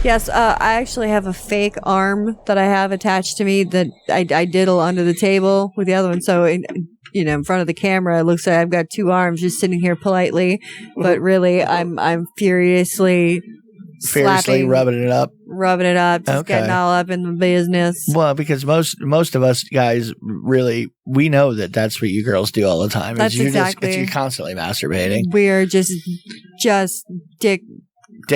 Yes, I actually have a fake arm that I have attached to me that I diddle under the table with the other one. So, in front of the camera, it looks like I've got two arms just sitting here politely, but really, I'm furiously slapping, rubbing it up, just getting all up in the business. Well, because most of us guys really, we know that that's what you girls do all the time. That's exactly. You're constantly masturbating. We're just dick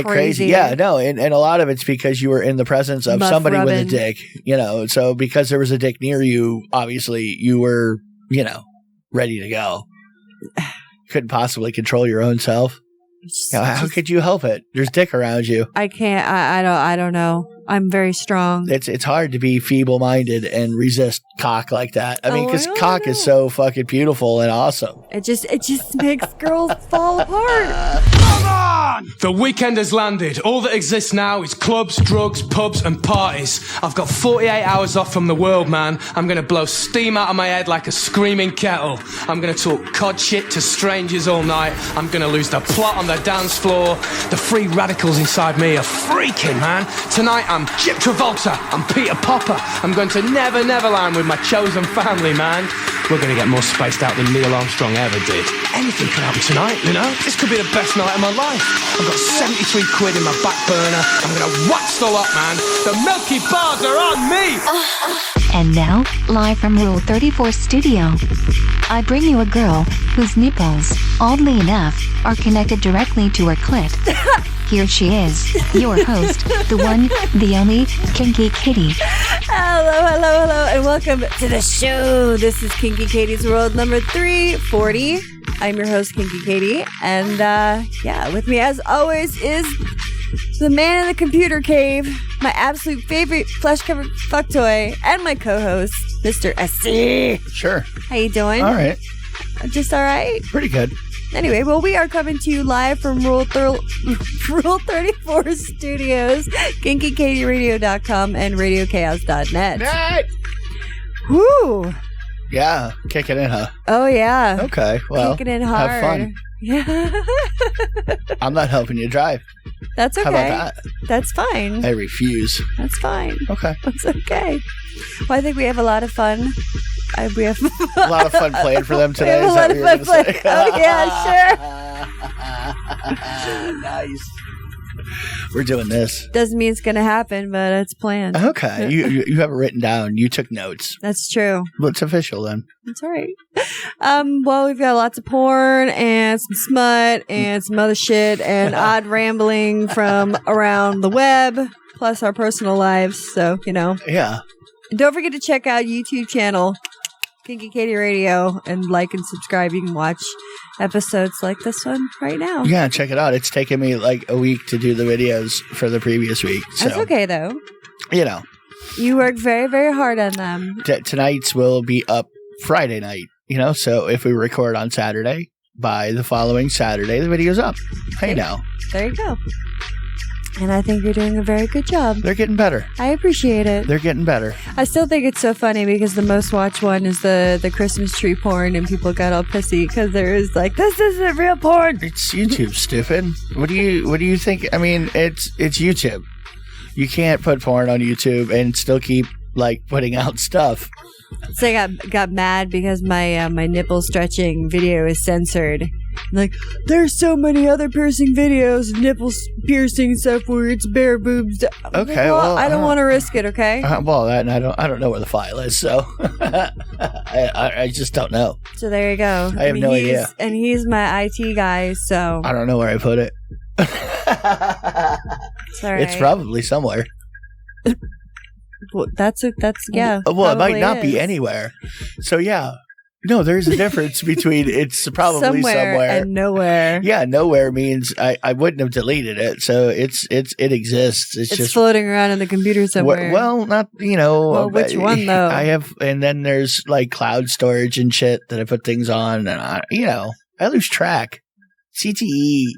crazy. Yeah, no, and a lot of it's because you were in the presence of somebody with a dick, so because there was a dick near you, obviously you were, ready to go. Couldn't possibly control your own self. How could you help it? There's dick around you. I can't. I don't know. I'm very strong. It's hard to be feeble-minded and resist cock like that. I mean, because cock is so fucking beautiful and awesome. It just makes girls fall apart. Come on! The weekend has landed. All that exists now is clubs, drugs, pubs, and parties. I've got 48 hours off from the world, man. I'm gonna blow steam out of my head like a screaming kettle. I'm gonna talk cod shit to strangers all night. I'm gonna lose the plot on the dance floor. The free radicals inside me are freaking, man. Tonight I'm Jeffree Star. I'm Peter Popper. I'm going to Never Neverland with my chosen family, man. We're gonna get more spaced out than Neil Armstrong ever did. Anything could happen tonight, This could be the best night of my life. I've got 73 quid in my back burner. I'm gonna wax the lot, man. The Milky Bars are on me! And now, live from Rule 34 Studio, I bring you a girl whose nipples, oddly enough, are connected directly to her clit. Here she is, your host, the one, the only, Kinky Kitty. Hello, and welcome to the show. This is Kinky Katie's World number 340. I'm your host, Kinky Katie, and with me as always is the man in the computer cave, my absolute favorite flesh-covered fuck toy, and my co-host, Mr. SC. Sure. How you doing? All right. Just all right? Pretty good. Anyway, well, we are coming to you live from Rule 34 Studios, KinkyKatieRadio.com, and RadioChaos.net. Net! Woo! Yeah, kicking in, huh? Oh, yeah. Okay, well, kicking in hard. Have fun. Yeah. I'm not helping you drive. That's okay. How about that? That's fine. I refuse. That's fine. Okay. That's okay. Well, I think we have a lot of fun. We have a lot of fun playing for them today. We have a lot of fun playing. Oh, yeah, sure. Nice. We're doing this. Doesn't mean it's going to happen, but it's planned. Okay. You have it written down. You took notes. That's true. Well, it's official then. That's all right. Well, we've got lots of porn and some smut and some other shit and odd rambling from around the web, plus our personal lives. So, Yeah. And don't forget to check out YouTube channel, Kinky Katie Radio, and like and subscribe. You can watch episodes like this one right now. Yeah, check it out. It's taken me like a week to do the videos for the previous week. So, that's okay, though. You work very, very hard on them. Tonight's will be up Friday night, so if we record on Saturday, by the following Saturday, the video's up. Hey, now. There you go. And I think you're doing a very good job. They're getting better. I appreciate it. They're getting better. I still think it's so funny because the most watched one is the Christmas tree porn, and people got all pissy because there is like, this isn't real porn. It's YouTube, stupid. What do you think? I mean, it's YouTube. You can't put porn on YouTube and still keep like putting out stuff. So I got mad because my nipple stretching video is censored. Like, there's so many other piercing videos, nipples piercing stuff where it's bare boobs. Okay, well, I don't want to risk it. Okay. And I don't know where the file is, so I just don't know. So there you go. I have no idea. And he's my IT guy, so I don't know where I put it. It's all right. It's probably somewhere. Well, that's yeah. Well, it might not be anywhere. So yeah. No, there's a difference between it's probably somewhere and nowhere. Yeah, nowhere means I wouldn't have deleted it, so it exists. It's just floating around in the computer somewhere. Well, not Well, which one though? I have, and then there's like cloud storage and shit that I put things on, and I lose track. CTE.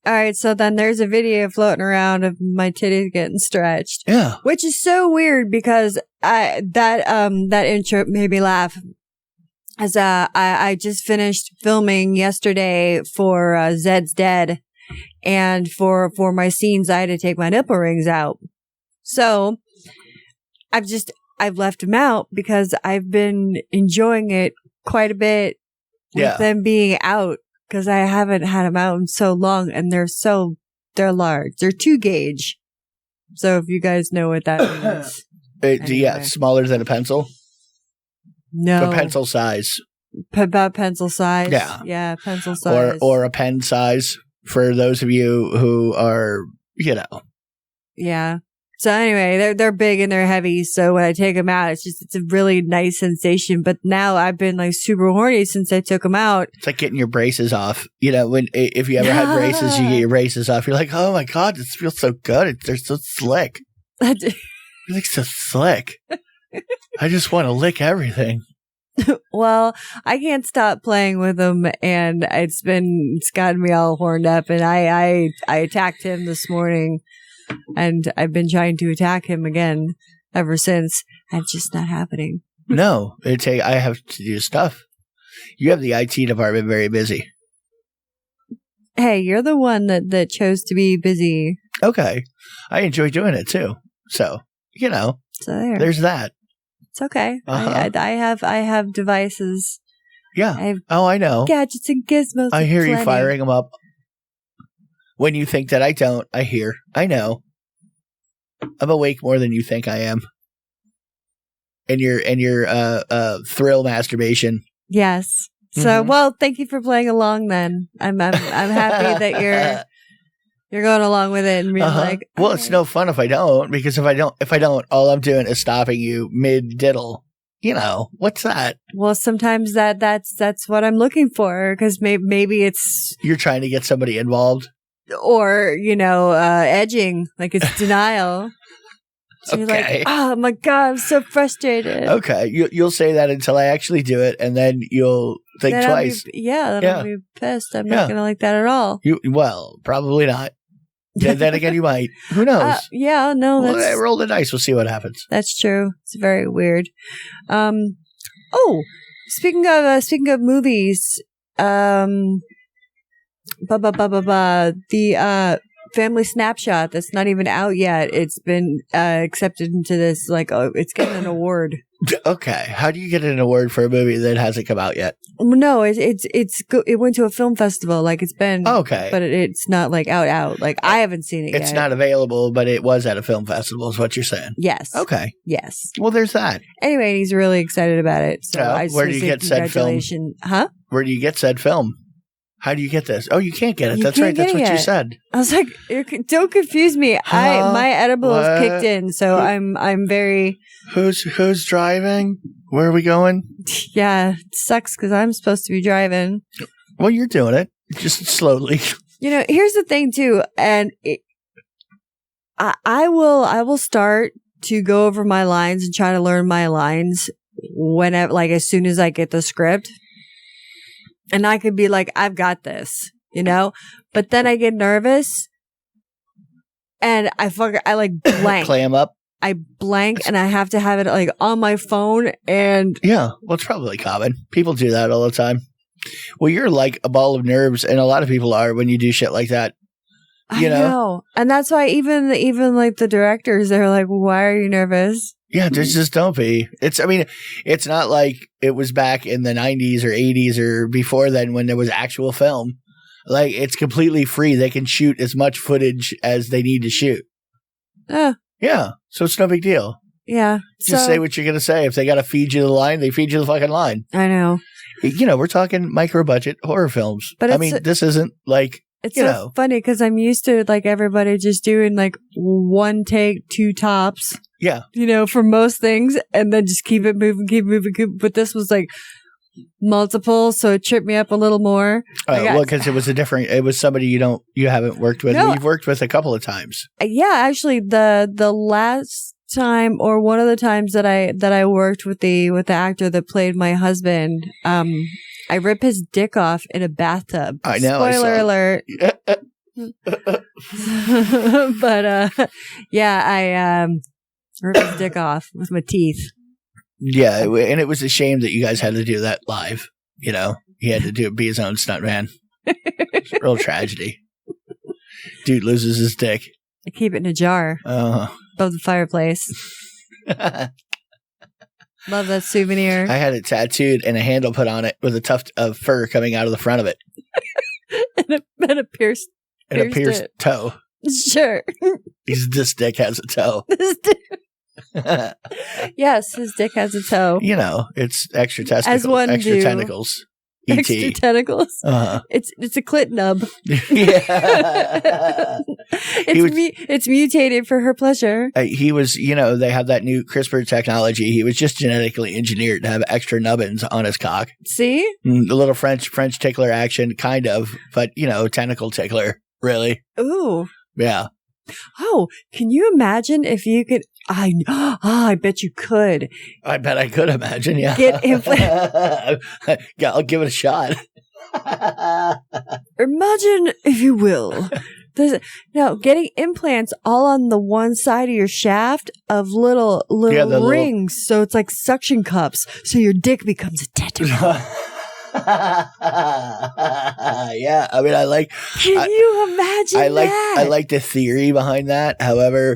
All right, so then there's a video floating around of my titties getting stretched. Yeah, which is so weird because that intro made me laugh. As I just finished filming yesterday for Zed's Dead, And for my scenes, I had to take my nipple rings out. So I've left them out because I've been enjoying it quite a bit with them being out, because I haven't had them out in so long, and they're large. They're 2 gauge. So if you guys know what that means. Anyway. Yeah, smaller than a pencil? No. A pencil size. About pencil size. Yeah. Yeah, pencil size. Or a pen size for those of you who are, Yeah. So anyway, they're big and they're heavy. So when I take them out, it's a really nice sensation. But now I've been like super horny since I took them out. It's like getting your braces off. If you ever had braces, you get your braces off. You're like, oh my God, this feels so good. They're so slick. They're like so slick. I just want to lick everything. Well, I can't stop playing with them, and it's gotten me all horned up. And I attacked him this morning. And I've been trying to attack him again ever since. And it's just not happening. No, I have to do stuff. You have the IT department very busy. Hey, you're the one that chose to be busy. Okay. I enjoy doing it too. So, there's that. It's okay. Uh-huh. I have devices. Yeah. I know. Gadgets and gizmos. I hear you firing them up. When you think that I don't, I hear. I know. I'm awake more than you think I am. And your thrill masturbation. Yes. So, well, thank you for playing along then. I'm happy that you're going along with it and being like, well, it's no fun if I don't, because if I don't, all I'm doing is stopping you mid diddle. What's that? Well, sometimes that's what I'm looking for, because maybe it's you're trying to get somebody involved. Or, edging, like it's denial. So you're like, oh my God, I'm so frustrated. Okay. You'll say that until I actually do it, and then you'll think then twice. I'll be pissed. I'm not going to like that at all. Well, probably not. Then again, you might. Who knows? Roll the dice. We'll see what happens. That's true. It's very weird. Speaking of movies, the Family Snapshot that's not even out yet. It's been accepted into this, it's getting an award. Okay, how do you get an award for a movie that hasn't come out yet? No, it went to a film festival. It's been okay, but it's not out. I haven't seen it yet. It's not available, but it was at a film festival. Is what you're saying? Yes. Okay. Yes. Well, there's that. Anyway, he's really excited about it. So where do you get said film? Huh? Where do you get said film? How do you get this? Oh, you can't get it. That's right. That's what you said. I was like, don't confuse me. My edible is kicked in, so I'm very. Who's driving? Where are we going? Yeah, it sucks because I'm supposed to be driving. Well, you're doing it just slowly. Here's the thing too, and I will start to go over my lines and try to learn my lines whenever, as soon as I get the script. And I could be like, I've got this, but then I get nervous and I blank. Clam up. I blank and I have to have it on my phone and. Yeah. Well, it's probably common. People do that all the time. Well, you're like a ball of nerves, and a lot of people are when you do shit like that. I know. And that's why even the directors, they're like, why are you nervous? Yeah, just don't be. It's not like it was back in the 90s or 80s or before then when there was actual film. It's completely free. They can shoot as much footage as they need to shoot. Yeah, so it's no big deal. Yeah. Just say what you're going to say. If they got to feed you the line, they feed you the fucking line. I know. We're talking micro-budget horror films. But this isn't It's so funny because I'm used to everybody just doing one take, 2 tops. Yeah. For most things, and then just keep it moving. But this was multiple, so it tripped me up a little more. Because it was somebody you haven't worked with. No, you've worked with a couple of times. Yeah, actually, the last time or one of the times that I worked with the actor that played my husband, I rip his dick off in a bathtub. I know. Spoiler alert. But I rip his dick off with my teeth. Yeah, and it was a shame that you guys had to do that live. He had to be his own stuntman. It's a real tragedy. Dude loses his dick. I keep it in a jar above the fireplace. Love that souvenir. I had it tattooed and a handle put on it with a tuft of fur coming out of the front of it. and a pierced toe. Sure. This dick has a toe. Yes, his dick has a toe. You know, it's extra testicles, extra tentacles. Extra tentacles. It's a clit nub. Yeah. It's mutated for her pleasure. He was, they have that new CRISPR technology. He was just genetically engineered to have extra nubbins on his cock. See? A little French tickler action, kind of, but, tentacle tickler, really. Ooh. Yeah. Oh, can you imagine if you could? I bet you could. I bet I could imagine. Yeah. Get implant. I'll give it a shot. Imagine, if you will, getting implants all on the one side of your shaft of little rings, so it's like suction cups, so your dick becomes a tentacle. Yeah, I mean, Can you imagine that? I like the theory behind that. However,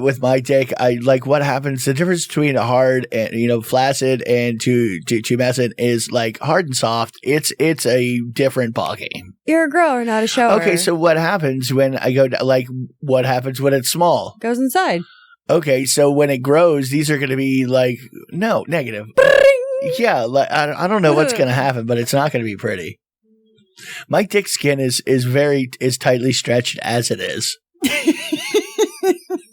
with my dick, I like what happens. The difference between a hard and flaccid and tumescent is like hard and soft. It's a different ballgame. You're a grower, not a shower. Okay, so what happens when I go to, what happens when it's small? Goes inside. Okay, so when it grows, these are going to be negative. Yeah, I don't know what's going to happen, but it's not going to be pretty. My dick skin is tightly stretched as it is.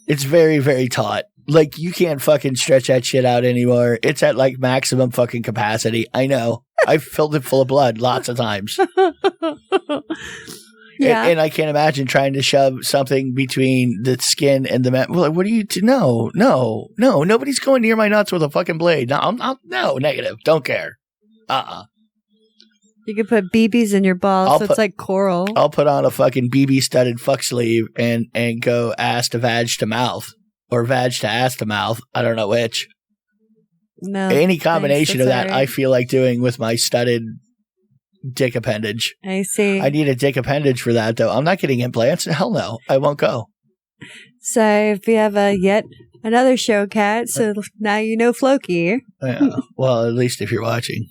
It's very, very taut. Like, you can't fucking stretch that shit out anymore. It's at maximum fucking capacity. I know. I've filled it full of blood lots of times. Yeah. And I can't imagine trying to shove something between the skin and the well, what do you do? No. Nobody's going near my nuts with a fucking blade. No, negative. Don't care. You could put BBs in your balls, it's like coral. I'll put on a fucking BB studded fuck sleeve and go ass to vag to mouth or vag to ass to mouth. I don't know which. No. Any combination of that, right. I feel like doing with my studded dick appendage. I see. I need a dick appendage for that, though. I'm not getting implants. Hell no. I won't go. So if we have yet another show cat, so now you know Floki. Yeah. Well, at least if you're watching.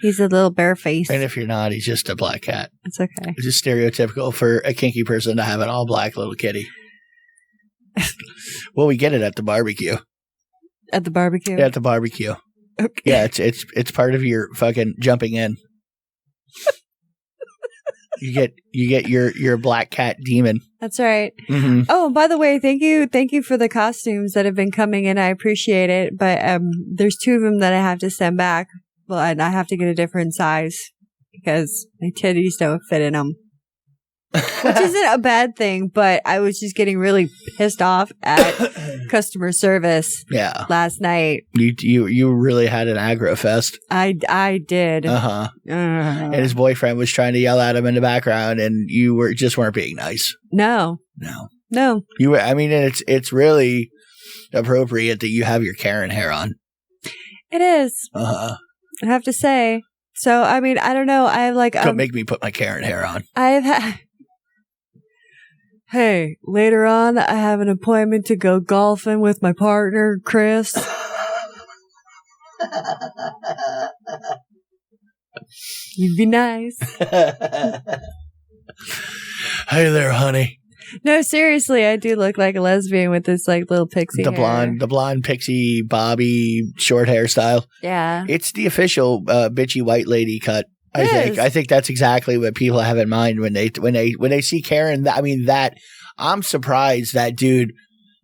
He's a little bare face. And if you're not, he's just a black cat. It's okay. It's just stereotypical for a kinky person to have an all black little kitty. Well, we get it at the barbecue. At the barbecue? Yeah, at the barbecue. Okay. Yeah, it's part of your fucking jumping in. You get your black cat demon. That's right. Mm-hmm. Oh, by the way, thank you for the costumes that have been coming in. I appreciate it, but there's 2 of them that I have to send back. Well, and I have to get a different size because my titties don't fit in them. Which isn't a bad thing, but I was just getting really pissed off at customer service. Yeah. Last night. You really had an aggro fest. I did. Uh-huh. And his boyfriend was trying to yell at him in the background, and you weren't being nice. No. You were. I mean, it's really appropriate that you have your Karen hair on. It is. Uh-huh. I have to say. So, I mean, I don't know. I like. Don't make me put my Karen hair on. Hey, later on, I have an appointment to go golfing with my partner, Chris. You'd be nice. Hey there, honey. No, seriously, I do look like a lesbian with this little pixie hair. The blonde pixie bobby short hairstyle. Yeah. It's the official bitchy white lady cut. I think that's exactly what people have in mind when they see Karen. I'm surprised that dude,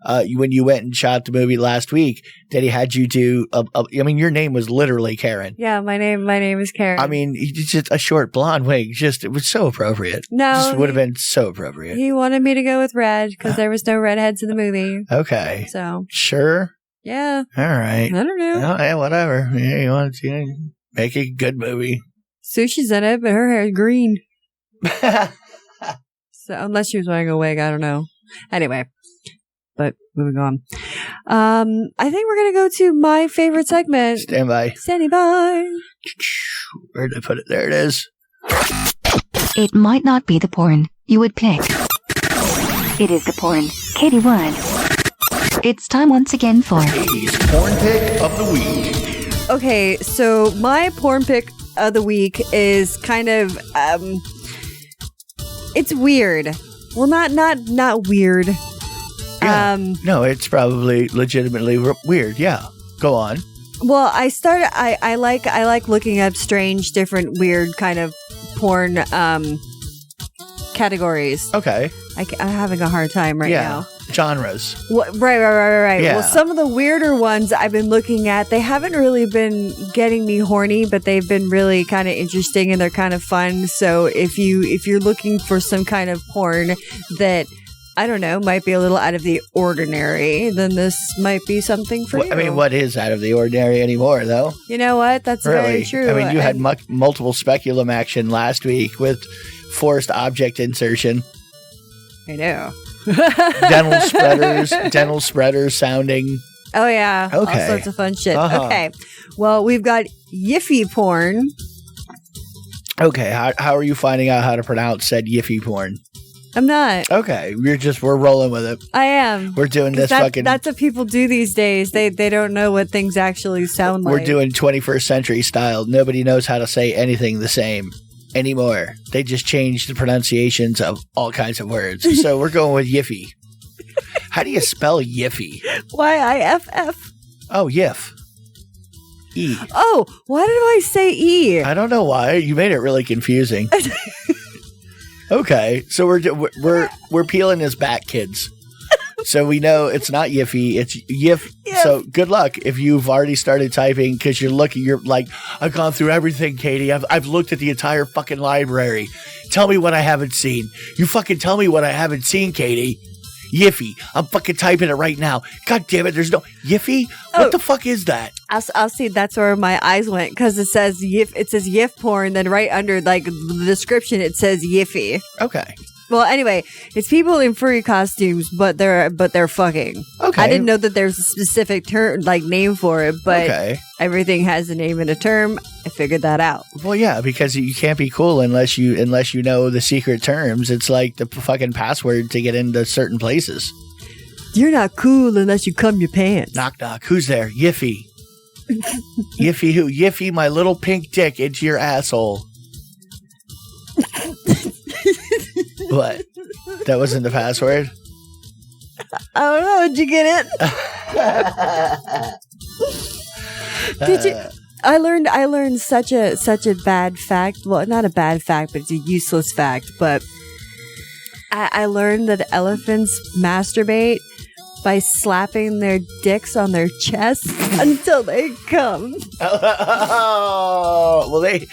when you went and shot the movie last week, that he had you do. Your name was literally Karen. Yeah, my name is Karen. I mean, it's just a short blonde wig. It was so appropriate. No, just would have been so appropriate. He wanted me to go with red because there was no redheads in the movie. Okay. So sure. Yeah. All right. I don't know. Yeah, whatever. Yeah, you want to make a good movie. Sushi's in it, but her hair is green. So unless she was wearing a wig, I don't know. Anyway, but moving on. I think we're gonna go to my favorite segment. Stand by. Standing by. Where did I put it? There it is. It might not be the porn you would pick, It is the porn. Katie won. It's time once again for Katie's porn pick of the week. Okay, so my porn pick of the week is kind of it's weird. Well, not weird. Yeah. No, it's probably legitimately weird. Yeah. Go on. Well, I like looking up strange, different, weird kind of porn categories. Okay. I'm having a hard time right now. Genres. Right. Yeah. Well, some of the weirder ones I've been looking at, they haven't really been getting me horny, but they've been really kind of interesting and they're kind of fun. So if you're looking for some kind of porn that, I don't know, might be a little out of the ordinary, then this might be something for you. I mean, what is out of the ordinary anymore, though? You know what? That's very true. I mean, you had multiple speculum action last week with forced object insertion. I know. dental spreaders sounding. Oh, yeah. Okay. All sorts of fun shit. Uh-huh. Okay. Well, we've got Yiffy porn. Okay. How are you finding out how to pronounce said Yiffy porn? I'm not. Okay. We're rolling with it. I am. We're doing this That's what people do these days. They don't know what things actually sound like. We're doing 21st century style. Nobody knows how to say anything the same anymore. They just change the pronunciations of all kinds of words. So we're going with Yiffy. How do you spell Yiffy? YIFF. Oh, YIFF. E. Oh, why did I say E? I don't know why. You made it really confusing. Okay, so we're peeling this back, kids. So we know it's not Yiffy, it's YIFF. So good luck if you've already started typing because you're like, I've gone through everything, Katie. I've looked at the entire fucking library. Tell me what I haven't seen. You fucking tell me what I haven't seen, Katie. Yiffy. I'm fucking typing it right now. God damn it, there's no Yiffy? What the fuck is that? I'll see. That's where my eyes went because it says YIFF. It says YIFF porn. Then right under like the description, it says Yiffy. Okay. Well, anyway, it's people in furry costumes, but they're fucking. Okay. I didn't know that there's a specific term, like name for it, but everything has a name and a term. I figured that out. Well, yeah, because you can't be cool unless you know the secret terms. It's like the fucking password to get into certain places. You're not cool unless you cum your pants. Knock knock. Who's there? Yiffy. Yiffy who? Yiffy my little pink dick into your asshole. What? That wasn't the password? I don't know. Did you get it? Did you? I learned such a bad fact. Well, not a bad fact, but it's a useless fact. But I learned that elephants masturbate by slapping their dicks on their chests until they come. Oh, well, they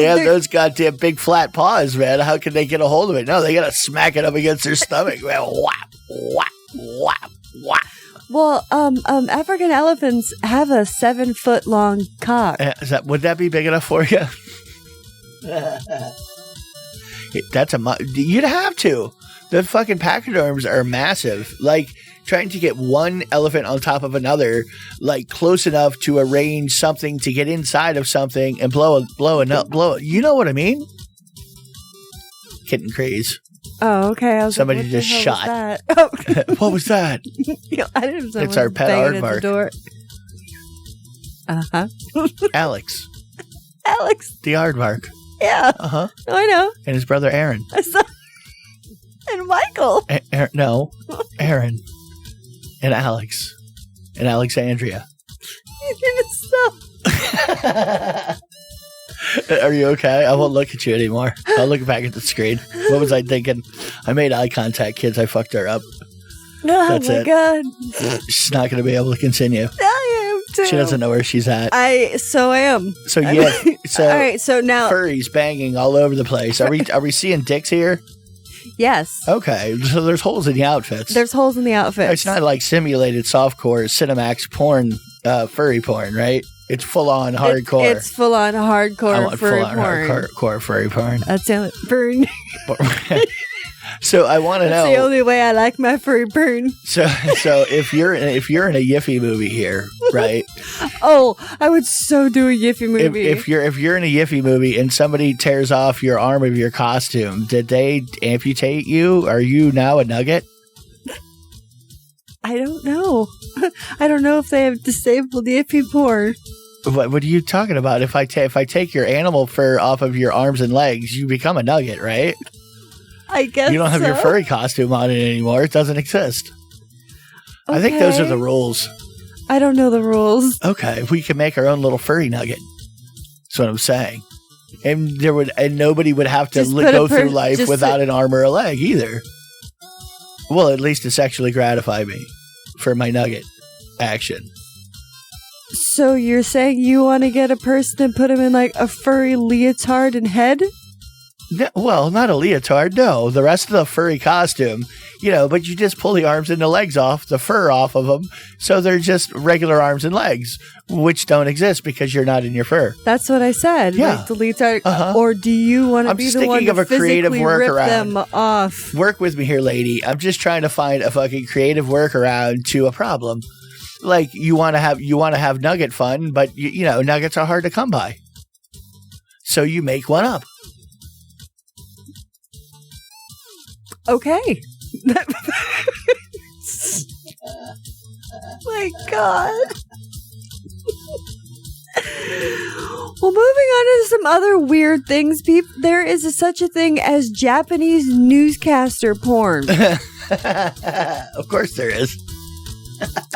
have those goddamn big flat paws, man. How can they get a hold of it? No, they gotta smack it up against their stomach, man. Whap, whap, whap, whap. Well, African elephants have a 7-foot long cock. Would that be big enough for you? You'd have to. The fucking pachyderms are massive. Like, trying to get one elephant on top of another, like, close enough to arrange something to get inside of something and blow it. You know what I mean? Kitten craze. Oh, okay. Somebody just shot. Was that? Oh. What was that? I didn't know. It's our pet aardvark. Uh-huh. Alex. The aardvark. Yeah. Uh-huh. Oh, I know. And his brother Aaron. And Michael. No. Aaron. And Alex. And Alexandria. You need to stop. Are you okay? I won't look at you anymore. I'll look back at the screen. What was I thinking? I made eye contact, kids. I fucked her up. Oh, That's my it. God. She's not going to be able to continue. I am too. She doesn't know where she's at. I am. So, yeah. So, all right. So now. Furries banging all over the place. Are we seeing dicks here? Yes. Okay. So there's holes in the outfits. There's holes in the outfits. It's not like simulated softcore Cinemax porn, furry porn, right? It's full on hardcore. It's full on hardcore furry porn. Hardcore furry porn. That's it. Furry. So I want to know. That's the only way I like my furry burn. So if you're in a Yiffy movie here, right? Oh, I would so do a Yiffy movie. If you're in a Yiffy movie and somebody tears off your arm of your costume, did they amputate you? Are you now a nugget? I don't know. I don't know if they have disabled Yiffy porn. What are you talking about? If I take your animal fur off of your arms and legs, you become a nugget, right? I guess you don't have your furry costume on it anymore. It doesn't exist. Okay. I think those are the rules. I don't know the rules. Okay, we can make our own little furry nugget. That's what I'm saying. And nobody would have to go through life without an arm or a leg either. Well, at least to sexually gratify me for my nugget action. So you're saying you want to get a person and put him in like a furry leotard and head? No, well, not a leotard, no. The rest of the furry costume, but you just pull the arms and the legs off, the fur off of them, so they're just regular arms and legs, which don't exist because you're not in your fur. That's what I said. Yeah. Like the leotard. Or do you want to be the one to physically rip them off? Work with me here, lady. I'm just trying to find a fucking creative workaround to a problem. Like you want to have nugget fun, but nuggets are hard to come by. So you make one up. Okay. My God. Well, moving on to some other weird things, there is such a thing as Japanese newscaster porn. Of course there is.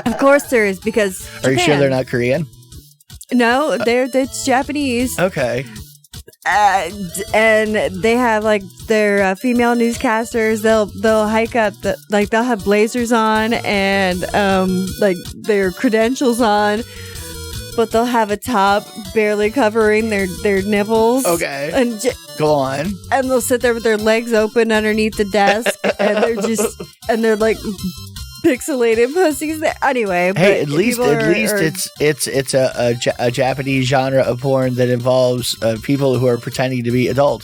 Of course there is, because Japan. Are you sure they're not Korean? No, it's Japanese. Okay. And they have like their female newscasters. They'll hike up they'll have blazers on and like their credentials on, but they'll have a top barely covering their nipples. Okay. And go on. And they'll sit there with their legs open underneath the desk, and they're like pixelated pussies. Anyway, hey, at least it's a Japanese genre of porn that involves people who are pretending to be adult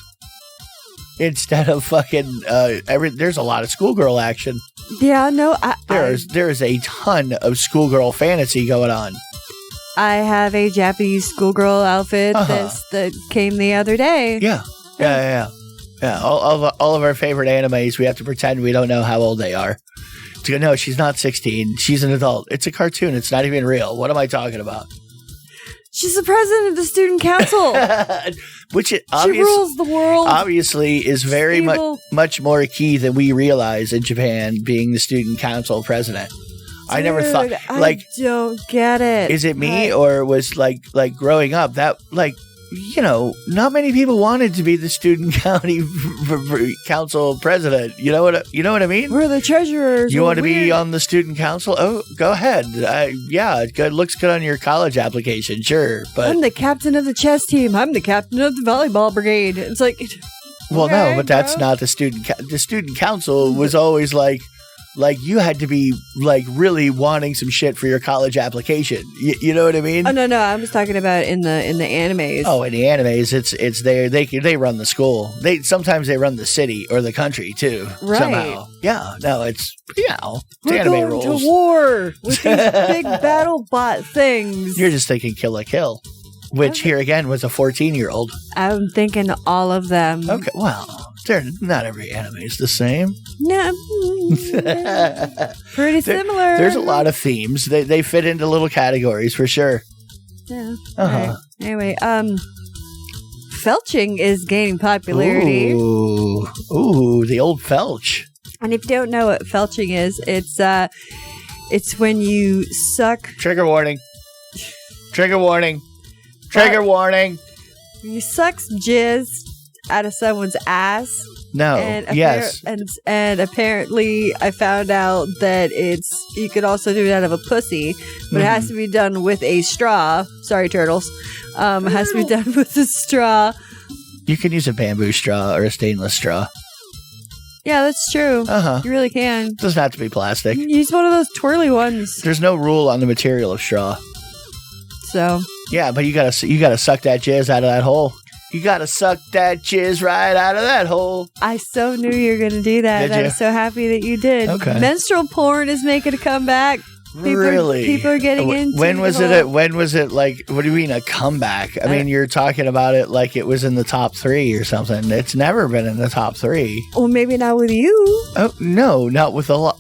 instead of fucking there's a lot of schoolgirl action. Yeah, no, there is a ton of schoolgirl fantasy going on. I have a Japanese schoolgirl outfit that came the other day. Yeah. All of our favorite animes, we have to pretend we don't know how old they are. No, she's not 16. She's an adult. It's a cartoon. It's not even real. What am I talking about? She's the president of the student council. She rules the world. Obviously is very much more key than we realize in Japan, being the student council president. Dude, I never thought, I don't get it. Is it me or was like growing up that not many people wanted to be the student county council president. You know what I mean? We're the treasurers. You want to be on the student council? Oh, go ahead. It looks good on your college application, sure. But I'm the captain of the chess team. I'm the captain of the volleyball brigade. It's like, well, no, but that's not the student. The student council was always like you had to be like really wanting some shit for your college application. You know what I mean? Oh no, I was talking about in the animes. Oh, in the animes, it's there. They run the school. Sometimes they run the city or the country too. Right. Somehow. Yeah. No, it's we're anime going rules. to war with these big battle bot things. You're just thinking Kill la Kill, which here again was a 14-year-old. I'm thinking all of them. Okay, well. Not every anime is the same. No, pretty similar. There's a lot of themes. They fit into little categories for sure. Yeah. Right. Anyway, Felching is gaining popularity. Ooh, the old Felch. And if you don't know what Felching is, it's when you suck. Trigger warning. Trigger warning. Trigger warning. You suck jizz out of someone's ass. No. Yes. And apparently I found out that you could also do it out of a pussy, but it has to be done with a straw. Sorry, turtles. It has to be done with a straw. You can use a bamboo straw or a stainless straw. Yeah, that's true. You really can. It doesn't have to be plastic. Use one of those twirly ones. There's no rule on the material of straw. So. Yeah, but you gotta suck that jizz out of that hole. You gotta suck that jizz right out of that hole. I so knew you were going to do that. Did I you? was so happy that you did. Okay. Menstrual porn is making a comeback. Really? People are getting into When was it? When was it like? What do you mean a comeback? I mean, you're talking about it like it was in the top 3 or something. It's never been in the top 3. Well, maybe not with you. Oh no, not with a lot.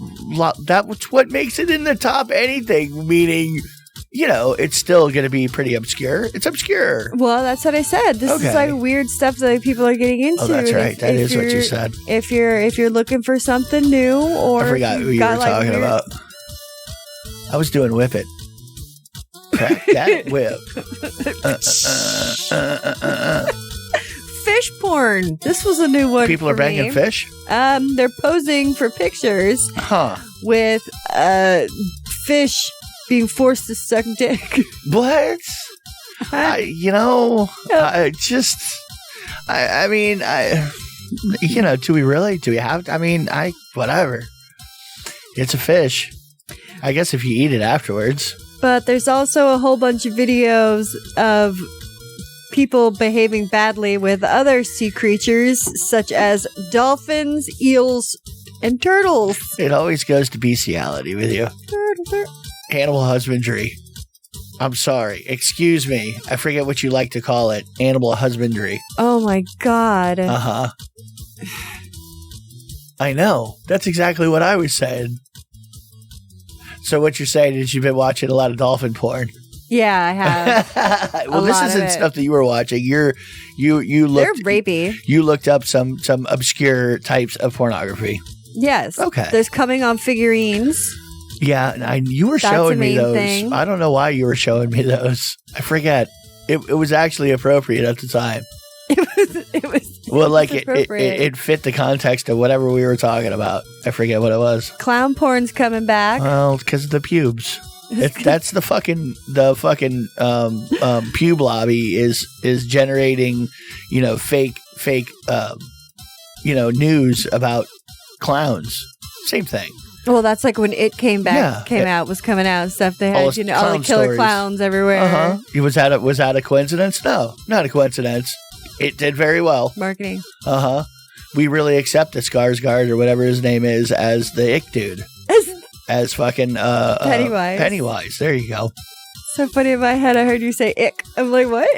That's what makes it in the top anything. Meaning, you know, it's still going to be pretty obscure. It's obscure. Well, that's what I said. This is like weird stuff that like, people are getting into. Oh, that's right. That is what you said. If you're looking for something new, or I forgot who you were talking about. I was doing whip it. Crack that whip. Fish porn. This was a new one. People are banging fish? They're posing for pictures with fish being forced to suck dick. What? Do we really? Do we have to? I mean, whatever. It's a fish. I guess if you eat it afterwards. But there's also a whole bunch of videos of people behaving badly with other sea creatures, such as dolphins, eels, and turtles. It always goes to bestiality with you. Animal husbandry. I'm sorry. Excuse me. I forget what you like to call it. Animal husbandry. Oh my God. Uh-huh. I know. That's exactly what I was saying. So what you're saying is you've been watching a lot of dolphin porn. Yeah, I have. Well, this isn't stuff that you were watching. You looked. They're rapey. You looked up some obscure types of pornography. Yes. Okay. There's coming on figurines. Yeah, and you were showing me those. Thing. I don't know why you were showing me those. I forget. It was actually appropriate at the time. It was. Well, like it fit the context of whatever we were talking about. I forget what it was. Clown porn's coming back. Well, because of the pubes. That's the fucking pube lobby is generating, fake news about clowns. Same thing. Well, that's like when It came out, was coming out and stuff. They had, all the killer stories. Clowns everywhere. Uh-huh. Was that a coincidence? No, not a coincidence. It did very well. Marketing. Uh-huh. We really accept the Skarsgård or whatever his name is as the ick dude. As fucking Pennywise. Pennywise. There you go. So funny in my head, I heard you say ick. I'm like, what?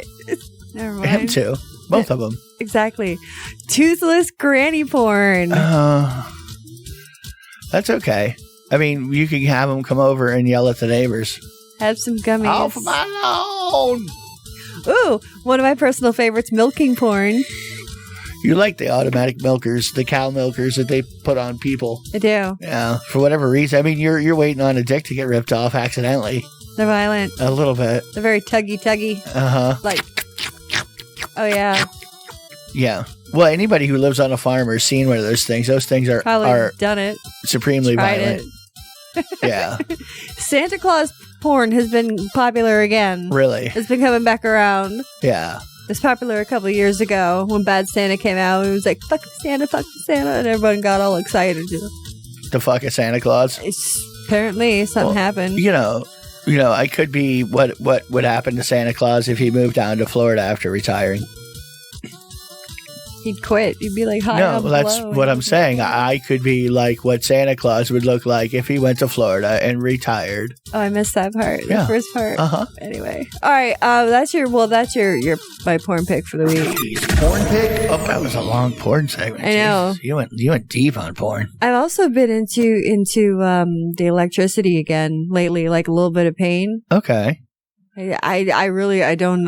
Never mind. Him too. Both of them. Exactly. Toothless granny porn. That's okay. I mean, you can have them come over and yell at the neighbors. Have some gummies. Off my lawn. Ooh, one of my personal favorites, milking porn. You like the automatic milkers, the cow milkers that they put on people. I do. Yeah, for whatever reason. I mean, you're waiting on a dick to get ripped off accidentally. They're violent. A little bit. They're very tuggy. Uh-huh. Like, oh yeah. Yeah. Well, anybody who lives on a farm or seen one of those things are probably done it. Supremely violent. Yeah. Santa Claus porn has been popular again. Really? It's been coming back around. Yeah. It was popular a couple of years ago when Bad Santa came out. It was like, fuck Santa, and everyone got all excited. The fuck a Santa Claus? Apparently, something happened. I could be what would happen to Santa Claus if he moved down to Florida after retiring. He'd quit. He'd be like, hi, no, that's what I'm saying. I could be like what Santa Claus would look like if he went to Florida and retired. Oh, I missed that part. Yeah. The first part. Uh-huh. Anyway. All right. That's your my porn pick for the week. Jeez, porn pick? Oh, that was a long porn segment. I know. Jeez, you went deep on porn. I've also been into the electricity again lately, like a little bit of pain. Okay. I really don't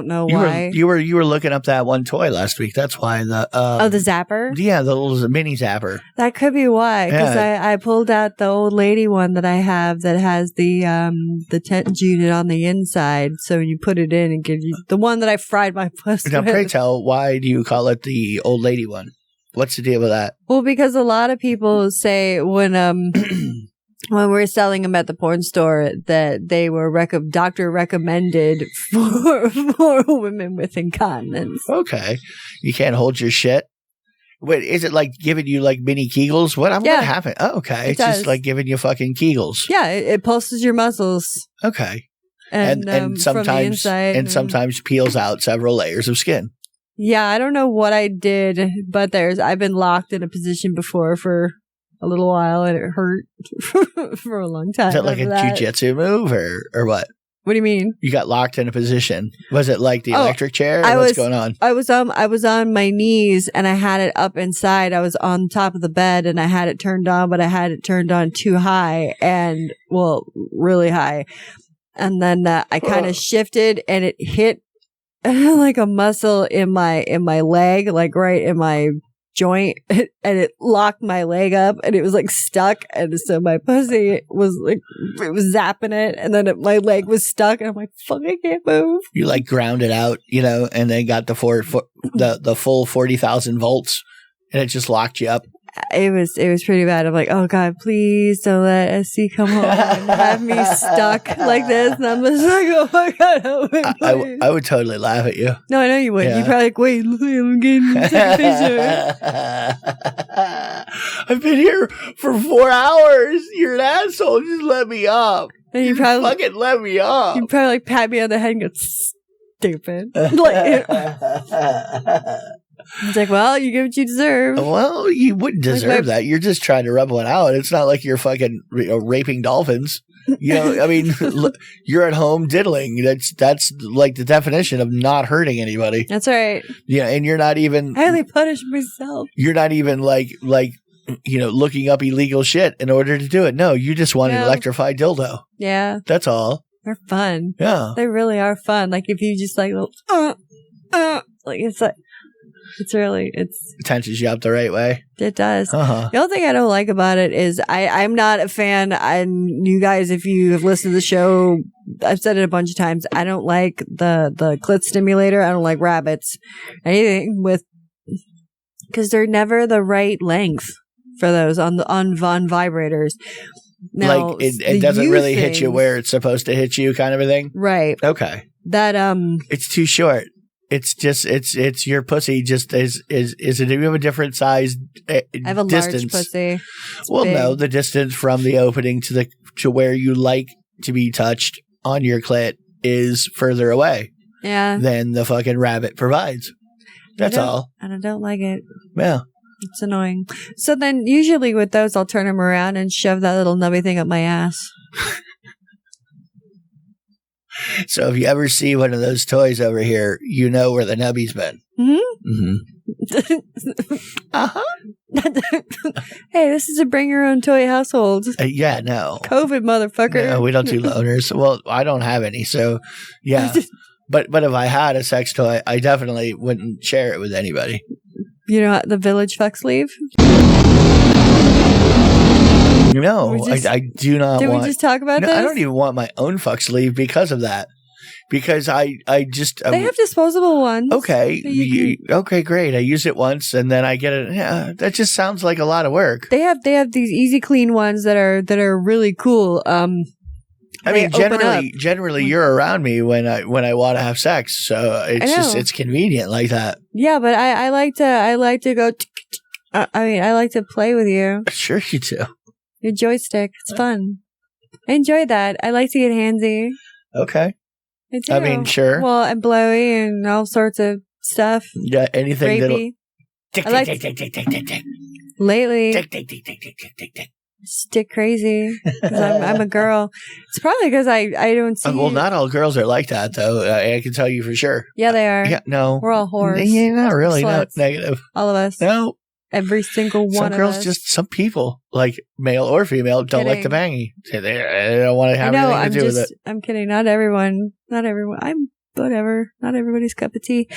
know why. You were looking up that one toy last week. That's why the the zapper. Yeah, the little mini zapper. That could be why. Because I pulled out the old lady one that I have that has the tent unit on the inside. So you put it in and gives you the one that I fried my puss Now, with. pray tell, why do you call it the old lady one? What's the deal with that? Well, because a lot of people say when we're selling them at the porn store that they were doctor recommended for women with incontinence. Okay. You can't hold your shit. Wait, is it like giving you like mini Kegels? What happened? Oh, okay. It's just like giving you fucking Kegels. Yeah, it pulses your muscles. Okay. And sometimes from the inside sometimes peels out several layers of skin. Yeah, I don't know what I did, but I've been locked in a position before for a little while, and it hurt for a long time. Is that like a jujitsu move or what? What do you mean? You got locked in a position. Was it like the electric chair? What's going on? I was on my knees and I had it up inside. I was on top of the bed and I had it turned on, but I had it turned on too high and really high. And then I kind of shifted and it hit like a muscle in my leg, like right in my joint, and it locked my leg up and it was like stuck, and so my pussy was like, it was zapping it, and then my leg was stuck and I'm like, fuck, I can't move. You like ground it out, and then got the full 40,000 volts and it just locked you up. It was pretty bad. I'm like, oh God, please don't let SC come home and have me stuck like this. And I'm just like, oh my God, help me, I would totally laugh at you. No, I know you would. Yeah. You'd probably like, wait, I'm getting take a picture. I've been here for 4 hours. You're an asshole. Just let me up. And you probably fucking let me up. You probably like pat me on the head and go, stupid. It's like, well, you get what you deserve. Well, you wouldn't deserve that. You're just trying to rub one out. It's not like you're fucking raping dolphins. I mean, you're at home diddling. That's like the definition of not hurting anybody. That's right. Yeah, and you're not even. I only punish myself. You're not even like looking up illegal shit in order to do it. No, you just want an electrified dildo. Yeah, that's all. They're fun. Yeah, they really are fun. Like if you just like like it's like. It tenses you up the right way. It does. Uh-huh. The only thing I don't like about it is I'm not a fan. And you guys, if you have listened to the show, I've said it a bunch of times. I don't like the clit stimulator. I don't like rabbits. Anything because they're never the right length for those on vibrators. Now, like it doesn't really hit you where it's supposed to hit you, kind of a thing. Right. Okay. That it's too short. It's just it's your pussy just is it? Do you have a different size I have a distance? Large pussy. Well, big. No, the distance from the opening to where you like to be touched on your clit is further away. Yeah. Than the fucking rabbit provides. That's all. And I don't like it. Yeah. It's annoying. So then usually with those, I'll turn them around and shove that little nubby thing up my ass. So if you ever see one of those toys over here, you know where the nubby's been. Mm-hmm. Mm-hmm. Uh-huh. Hey, this is a bring your own toy household. Yeah, no. COVID, motherfucker. No, we don't do loners. Well, I don't have any, so yeah. But if I had a sex toy, I definitely wouldn't share it with anybody. You know the Village fuck sleeve? No, I do not want. Did we just talk about this? I don't even want my own fuck sleeve because of that. Because I just... they have disposable ones. Okay. Okay, great. I use it once and then I get it. Yeah, that just sounds like a lot of work. They have these easy clean ones that are really cool. I mean, generally you're around me when I want to have sex. So it's convenient like that. Yeah, but I like to go... I like to play with you. Sure you do. Your joystick. It's fun. I enjoy that. I like to get handsy. Okay. I do. I mean, sure. Well, and blowy and all sorts of stuff. Yeah, anything that'll... Tick. Lately. Tick. Stick crazy. Because I'm a girl. It's probably because I don't see... Well, not all girls are like that, though. I can tell you for sure. Yeah, they are. Yeah, no. We're all whores. Yeah, not really. Sluts. Not negative. All of us. No. Every single one of us. Some people, like male or female, don't like the bangy. They don't want to have anything to do with it. I'm kidding. Not everyone. I'm whatever. Not everybody's cup of tea.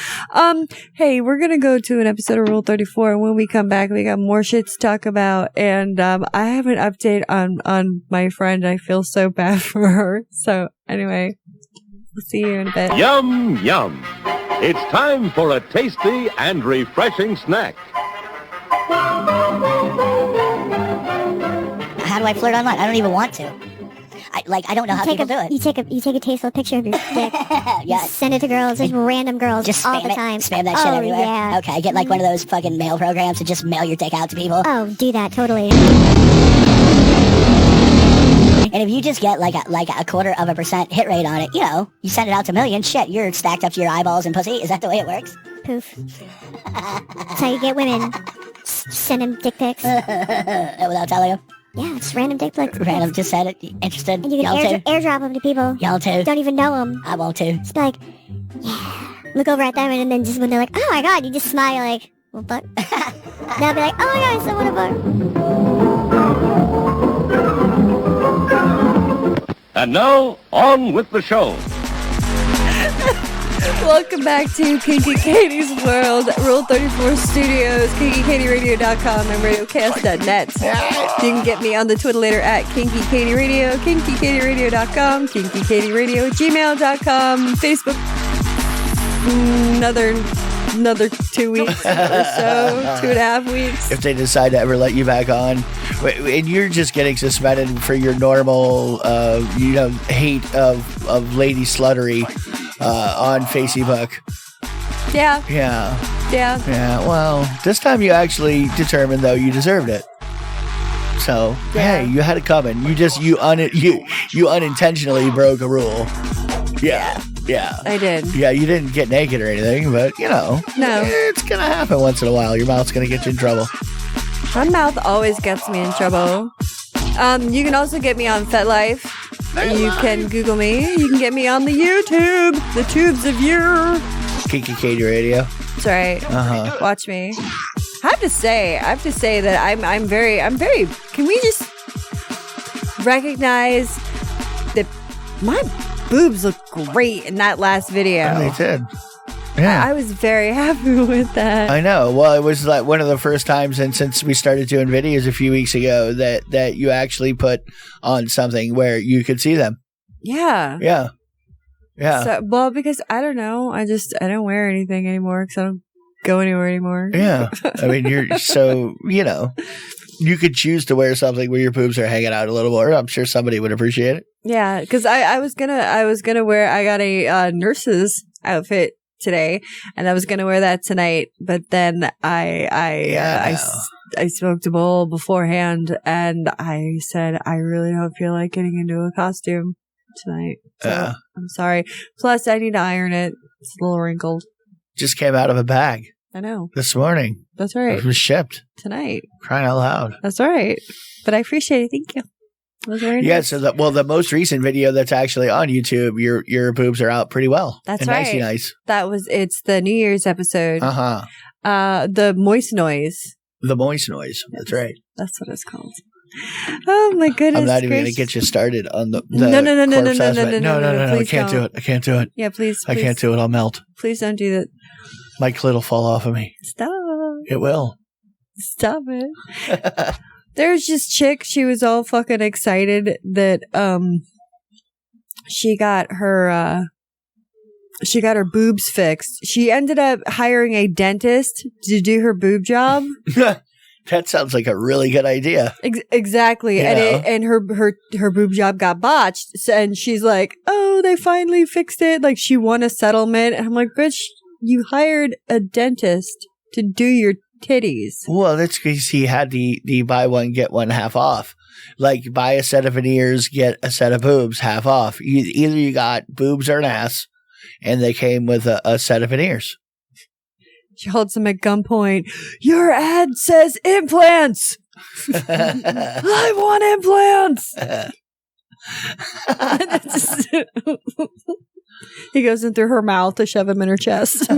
Hey, we're going to go to an episode of Rule 34. And when we come back, we got more shit to talk about. And I have an update on my friend. I feel so bad for her. So anyway, we'll see you in a bit. Yum, yum. It's time for a tasty and refreshing snack. How do I flirt online? I don't even want to. I don't know how people do it. You take a tasteful picture of your dick. Yeah. Send it to girls, just random girls, just all the time. Spam that shit everywhere. Yeah. Okay, get like one of those fucking mail programs to just mail your dick out to people. Oh, do that totally. And if you just get like a 0.25% hit rate on it, you send it out to millions. Shit, you're stacked up to your eyeballs and pussy. Is that the way it works? poof. That's how you get women. Send them dick pics. Without telling them. Yeah, just random dick pics. Random, just said it. Interested? And you can airdrop them to people. Y'all too. Don't even know them. I won't too. Just be like, yeah. Look over at them and then just when they're like, oh my god, you just smile like, well, fuck. They'll be like, oh my god, someone fuck. And now, on with the show. Welcome back to Kinky Katie's World, Rule 34 Studios, KinkyKatieRadio.com, and RadioCast.net. You can get me on the Twitter at KinkyKatieRadio, KinkyKatieRadio.com, KinkyKatieRadio@gmail.com, Facebook. Another 2 weeks or so, 2.5 weeks. If they decide to ever let you back on, and you're just getting suspended for your normal, hate of lady sluttery on Facebook. Yeah. Well, this time you actually determined though you deserved it. So hey, you had it coming. You unintentionally broke a rule. Yeah. I did. Yeah, you didn't get naked or anything, but No. It's gonna happen once in a while. Your mouth's gonna get you in trouble. My mouth always gets me in trouble. You can also get me on FetLife. You can Google me. You can get me on the YouTube. The tubes of you. Kinky Katie Radio. That's right. Watch me. I have to say that I'm very. Can we just recognize that my boobs look great in that last video? Oh, they did. Yeah. I was very happy with that. I know. Well, it was like one of the first times, and since we started doing videos a few weeks ago, that you actually put on something where you could see them. Yeah. So, well, because I don't know. I don't wear anything anymore because I don't go anywhere anymore. Yeah. I mean, you're so, you could choose to wear something where your boobs are hanging out a little more. I'm sure somebody would appreciate it. Yeah, because I was gonna wear. I got a nurse's outfit today, and I was gonna wear that tonight. But then I smoked a bowl beforehand, and I said I really don't feel like getting into a costume tonight. So I'm sorry. Plus, I need to iron it. It's a little wrinkled. Just came out of a bag. I know. This morning. That's right. It was shipped tonight. Crying out loud. That's right. But I appreciate it. Thank you. Yeah, so the most recent video that's actually on YouTube, your boobs are out pretty well. That's and right. Nice. It's the New Year's episode. The moist noise. The moist noise. That's right. That's what it's called. Oh my goodness! I'm not even going to get you started on the no. I can't do it. I can't do it. Yeah, please. I can't do it. I'll melt. Please don't do that. My clit will fall off of me. Stop. It will. Stop it. There's this chick, she was all fucking excited that she got her boobs fixed. She ended up hiring a dentist to do her boob job. That sounds like a really good idea. Exactly. And her boob job got botched. And she's like, oh, they finally fixed it. Like, she won a settlement. And I'm like, bitch, you hired a dentist to do your titties. Well, that's because he had the buy one, get one half off. Like, buy a set of veneers, get a set of boobs half off. Either you got boobs or an ass, and they came with a set of veneers. She holds him at gunpoint. Your ad says implants. I want implants. He goes in through her mouth to shove him in her chest.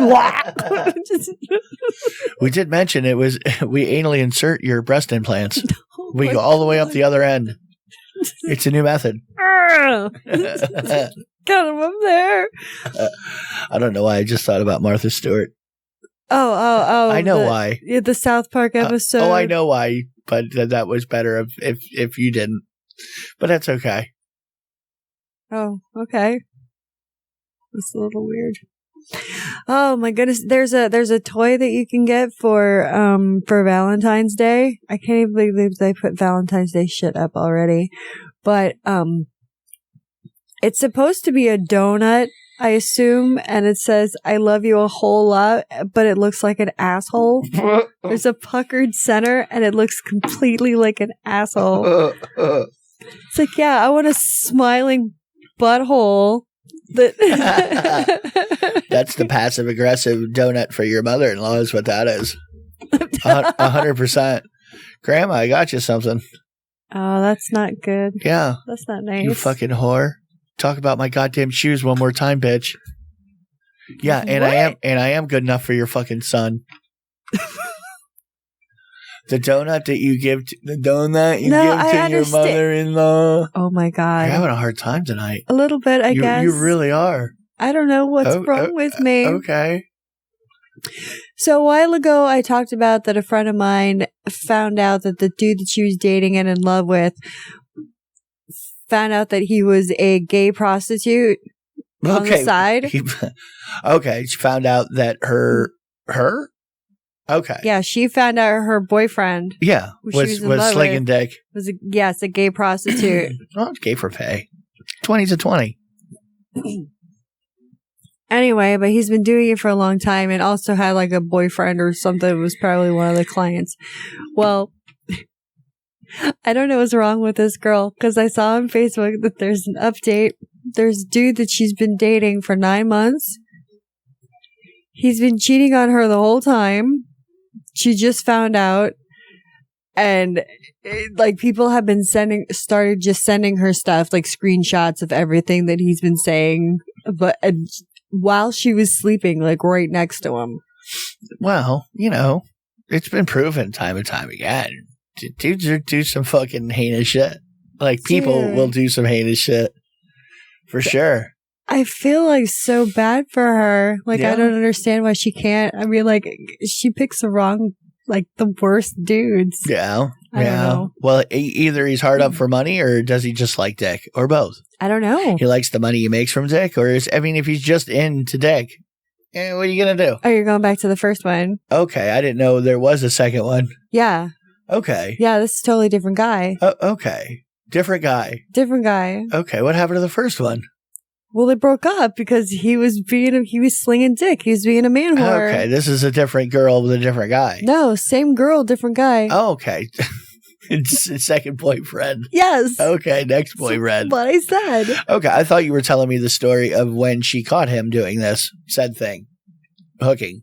We did mention we anally insert your breast implants. We go all the way up the other end. It's a new method. Got him up there. I don't know why. I just thought about Martha Stewart. Oh. I know why. The South Park episode. I know why, but that was better if you didn't. But that's okay. Oh, okay. It's a little weird. Oh my goodness. There's a toy that you can get for Valentine's Day. I can't even believe they put Valentine's Day shit up already. But it's supposed to be a donut, I assume, and it says "I love you a whole lot," but it looks like an asshole. There's a puckered center, and it looks completely like an asshole. It's like, yeah, I want a smiling butthole. That's the passive aggressive donut for your mother-in-law is what that is. 100%. Grandma, I got you something. Oh, that's not good. Yeah. That's not nice. You fucking whore. Talk about my goddamn shoes one more time, bitch. Yeah, and I am good enough for your fucking son. The donut that you give to your mother-in-law. Oh my God. You're having a hard time tonight. A little bit, I guess. You really are. I don't know what's wrong with me. Okay. So a while ago, I talked about that a friend of mine found out that the dude that she was dating and in love with found out that he was a gay prostitute on the side. Okay. She found out that her? Okay. Yeah, she found out her boyfriend. Yeah, was slinging dick. Was a gay prostitute. Oh, it's gay for pay. 20 to 20. Anyway, but he's been doing it for a long time and also had like a boyfriend or something. It was probably one of the clients. Well, I don't know what's wrong with this girl because I saw on Facebook that there's an update. There's a dude that she's been dating for 9 months. He's been cheating on her the whole time. She just found out, and people have been started sending her stuff, like screenshots of everything that he's been saying, but while she was sleeping, like right next to him. Well, it's been proven time and time again. Dudes do some fucking heinous shit. Like people will do some heinous shit for sure. I feel like so bad for her. Like, I don't understand why she can't. I mean, like, she picks the worst dudes. Yeah. I don't know. Well, either he's hard up for money or does he just like dick or both? I don't know. He likes the money he makes from dick if he's just into dick, what are you going to do? Oh, you're going back to the first one. Okay. I didn't know there was a second one. Yeah. Okay. Yeah, this is a totally different guy. Okay. Different guy. Different guy. Okay. What happened to the first one? Well, they broke up because he was slinging dick. He was being a man whore. Okay, this is a different girl with a different guy. No, same girl, different guy. Oh, okay. It's second boyfriend. Yes. Okay, next boyfriend. What I said. Okay, I thought you were telling me the story of when she caught him doing this said thing. Hooking.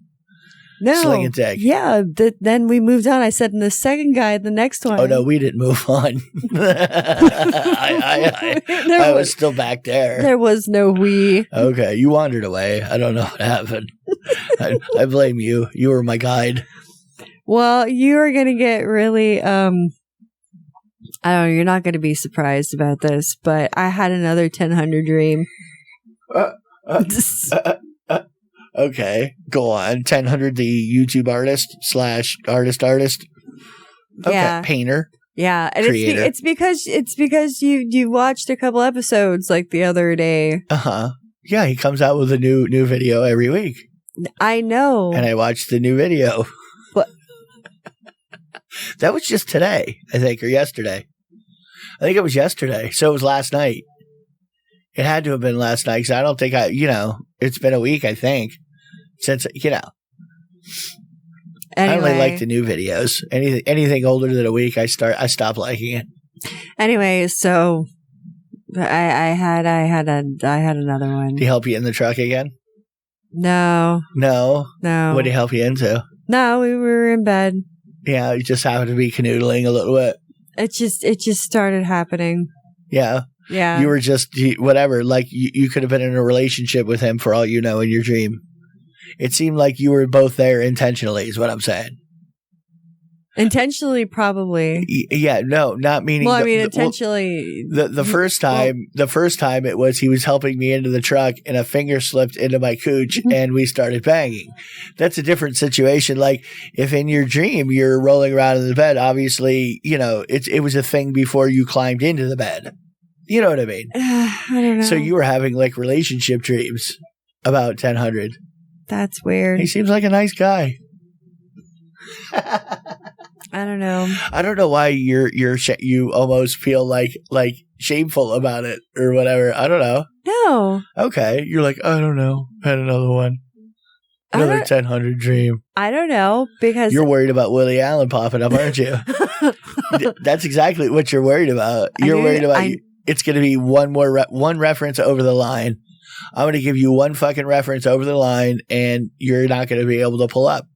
No. Slinging dick. Yeah, then we moved on. I said, and the second guy, the next one. Oh, no, we didn't move on. I was still back there. There was no we. Okay, you wandered away. I don't know what happened. I blame you. You were my guide. Well, you are going to get really, I don't know, you're not going to be surprised about this, but I had another 𝓚𝓪𝓽𝓲𝓮 dream. Okay, go on. 𝓚𝓪𝓽𝓲𝓵, the YouTube artist / artist. Okay, yeah. Painter. Yeah, and creator. it's because you watched a couple episodes like the other day. Yeah, he comes out with a new video every week. I know, and I watched the new video. What? That was just today, I think, or yesterday. I think it was yesterday, so it was last night. It had to have been last night because I don't think it's been a week, I think, since, Anyway. I only like the new videos. Anything older than a week, I stop liking it. Anyway, so I had another one. Did he help you in the truck again? No. What did he help you into? No, we were in bed. Yeah, you just happened to be canoodling a little bit. It just started happening. Yeah. Yeah. You were just, whatever, like you could have been in a relationship with him for all you know in your dream. It seemed like you were both there intentionally is what I'm saying. Intentionally, probably. Yeah, no, not meaning. Well, intentionally. The first time it was he was helping me into the truck and a finger slipped into my cooch and we started banging. That's a different situation. Like if in your dream you're rolling around in the bed, obviously, it was a thing before you climbed into the bed. You know what I mean? I don't know. So you were having like relationship dreams about 𝓚𝓪𝓽𝓲𝓮. That's weird. He seems like a nice guy. I don't know. I don't know why you almost feel like shameful about it or whatever. I don't know. No. Okay. You're like, I don't know. Had another one. Another 𝓚𝓪𝓽𝓲𝓮 dream. I don't know because you're worried about Willie Allen popping up, aren't you? That's exactly what you're worried about. You're worried about it's going to be one reference over the line. I'm going to give you one fucking reference over the line and you're not going to be able to pull up.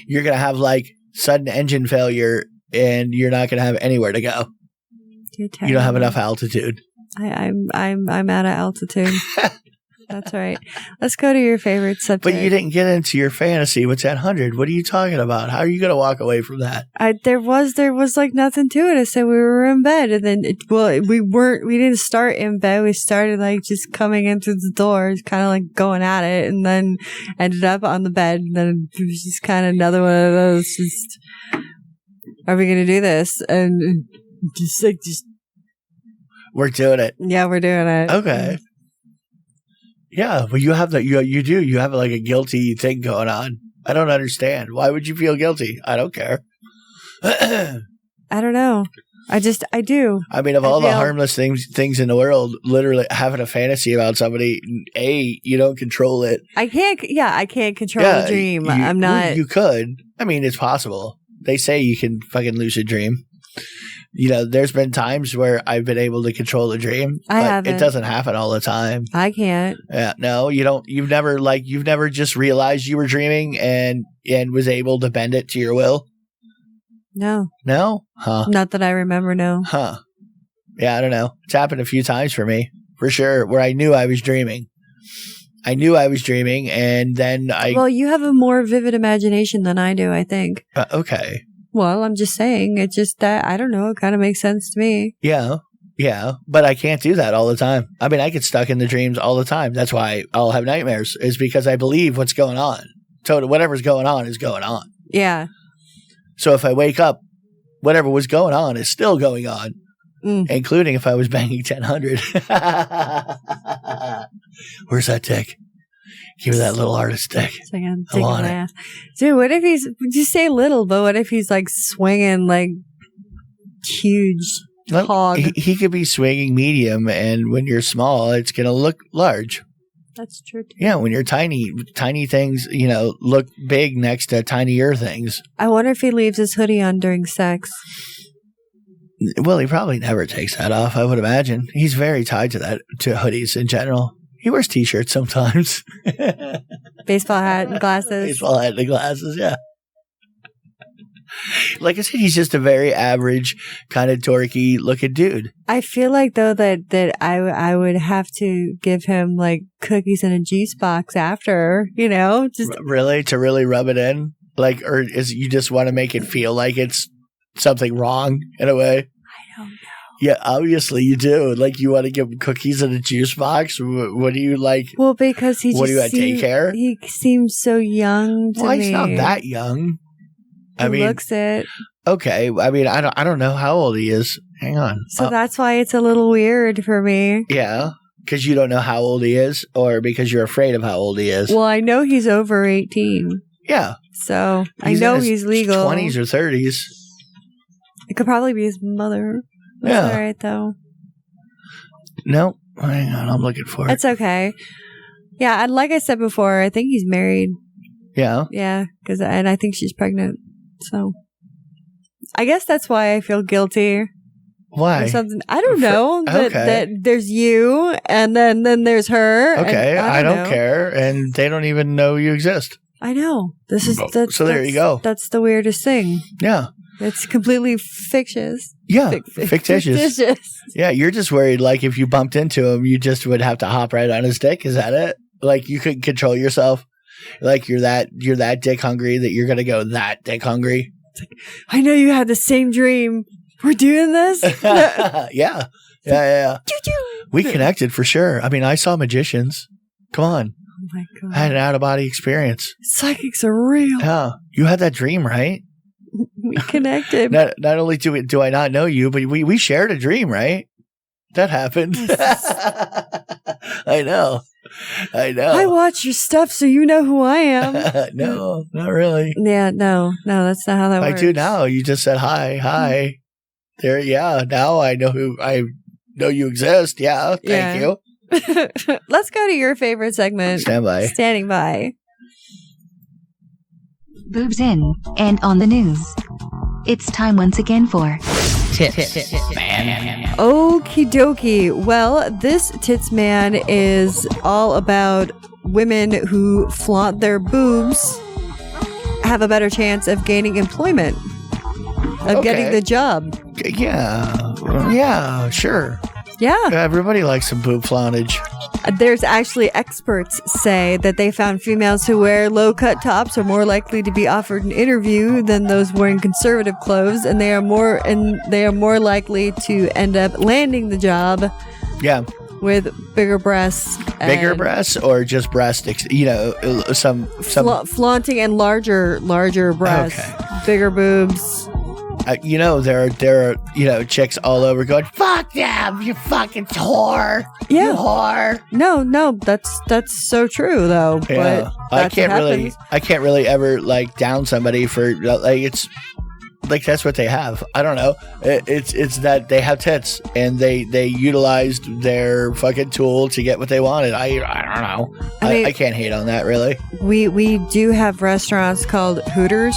You're going to have like sudden engine failure and you're not going to have anywhere to go. You don't have enough altitude. I'm out of altitude. That's right. Let's go to your favorite subject. But you didn't get into your fantasy with that 100. What are you talking about? How are you going to walk away from that? There was like nothing to it. I said we were in bed, and then we didn't start in bed. We started like just coming in through the door, kind of like going at it, and then ended up on the bed. And then it was just kind of another one of those. Just, are we going to do this? And just we're doing it. Yeah, we're doing it. Okay. Yeah, well, you have that. You have like a guilty thing going on. I don't understand. Why would you feel guilty? I don't care. I don't know. I do. I mean, of all the harmless things in the world, literally having a fantasy about somebody, you don't control it. I can't control the dream. I'm not. You could. I mean, it's possible. They say you can fucking lucid dream. You know, there's been times where I've been able to control the dream. I haven't. It doesn't happen all the time. I can't. Yeah, no, you don't. You've never just realized you were dreaming and was able to bend it to your will. No. No? Huh. Not that I remember, no. Huh. Yeah, I don't know. It's happened a few times for me, for sure, where I knew I was dreaming. And then Well, you have a more vivid imagination than I do, I think. Okay. Well, I'm just saying, it's just that, I don't know, it kind of makes sense to me. Yeah, but I can't do that all the time. I mean, I get stuck in the dreams all the time. That's why I'll have nightmares, is because I believe what's going on. So whatever's going on is going on. Yeah. So if I wake up, whatever was going on is still going on, including if I was banging 1,000. Where's that dick? Give me that little artist dick. I want it. Dude, what if he's, just say little, but what if he's like swinging like huge hog? He could be swinging medium, and when you're small, it's going to look large. That's true too. Yeah, when you're tiny things, look big next to tinier things. I wonder if he leaves his hoodie on during sex. Well, he probably never takes that off, I would imagine. He's very tied to hoodies in general. He wears t-shirts sometimes. Baseball hat and glasses. Yeah. Like I said, he's just a very average, kind of dorky looking dude. I feel like, though, that I would have to give him, like, cookies in a juice box after, just... Really? To really rub it in? Like, or is you just want to make it feel like it's something wrong in a way? I don't know. Yeah, obviously you do. Like, you want to give him cookies in a juice box? What do you like? Well, because he what do you at daycare? He seems so young to me. Well, he's not that young. He looks it. Okay. I mean, I don't know how old he is. Hang on. So that's why it's a little weird for me. Yeah. Because you don't know how old he is, or because you're afraid of how old he is? Well, I know he's over 18. Yeah. So I know he's legal. 20s or 30s. It could probably be his mother. That's all right, though. No. Hang on. I'm looking for it. It's okay. Yeah. And like I said before, I think he's married. Yeah. Yeah. And I think she's pregnant. So I guess that's why I feel guilty. Why? Or something. I don't know. That there's you and then there's her. Okay. I don't care. And they don't even know you exist. I know. So there you go. That's the weirdest thing. Yeah. It's completely fictitious. Yeah. Fictitious. Yeah. You're just worried, like, if you bumped into him, you just would have to hop right on his dick. Is that it? Like, you couldn't control yourself? Like, you're that dick hungry that you're going to go that dick hungry? It's like, I know you had the same dream. We're doing this? Yeah. We connected for sure. I mean, I saw magicians. Come on. Oh my God. I had an out-of-body experience. Psychics are real. Yeah. You had that dream, right? We connected. Not only do I not know you, but we shared a dream, right? That happened. I know. I watch your stuff so you know who I am. No, not really. Yeah, no, that's not how that works. I do now. You just said hi. There, yeah. Now I know you exist. Yeah, thank you. Let's go to your favorite segment. Standing by. Boobs in and on the news. it's time once again for Tits Man. Okie dokie. Well, this Tits Man is all about women who flaunt their boobs have a better chance of gaining employment, of getting the job. Yeah, sure. Yeah. Everybody likes some boob flauntage. There's actually experts say that they found females who wear low-cut tops are more likely to be offered an interview than those wearing conservative clothes, and they are more likely to end up landing the job. Yeah. With bigger breasts. Bigger breasts or just breast, some flaunting and larger breasts. Okay. Bigger boobs. There are chicks all over going, fuck them, you fucking whore. Yeah. You whore. No, that's so true though. Yeah. But I can't really ever like down somebody for like it's like that's what they have. I don't know. It's that they have tits and they utilized their fucking tool to get what they wanted. I don't know. I can't hate on that really. We do have restaurants called Hooters.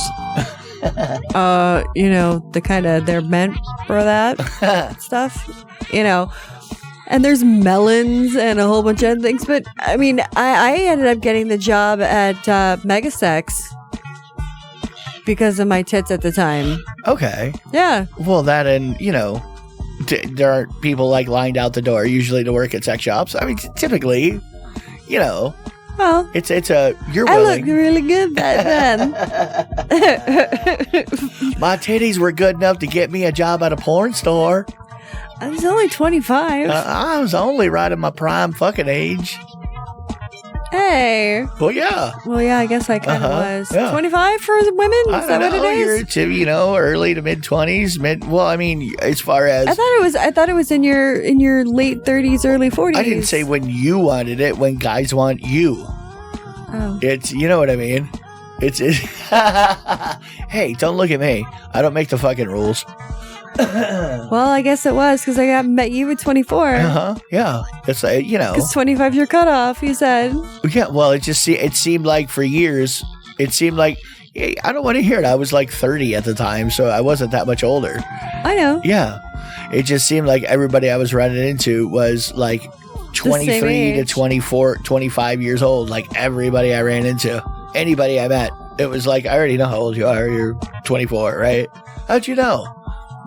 The kind of they're meant for that stuff, and there's melons and a whole bunch of things. But I mean, I ended up getting the job at Megasex because of my tits at the time. Okay. Yeah. Well, that and there aren't people like lined out the door usually to work at sex shops. I mean, typically, Well, it's you're willing. I look really good back then. My titties were good enough to get me a job at a porn store. I was only 25. I was only right in my prime fucking age. Hey. Well, yeah. I guess I kind of was. Yeah. 25 for women? Is that what it is? You're early to mid 20s. Well, I mean, as far as I thought it was in your late 30s, early 40s. I didn't say when you wanted it. When guys want you. Oh. It's what I mean. It's hey, don't look at me. I don't make the fucking rules. Well, I guess it was because I met you at 24. Yeah. It's because 25 is your cutoff. You said. Yeah. Well, it seemed like for years. It seemed like I don't want to hear it. I was like 30 at the time, so I wasn't that much older. I know. Yeah. It just seemed like everybody I was running into was like 23 to 24, 25 years old. Like everybody I ran into, anybody I met, it was like, I already know how old you are. You're 24, right? How'd you know?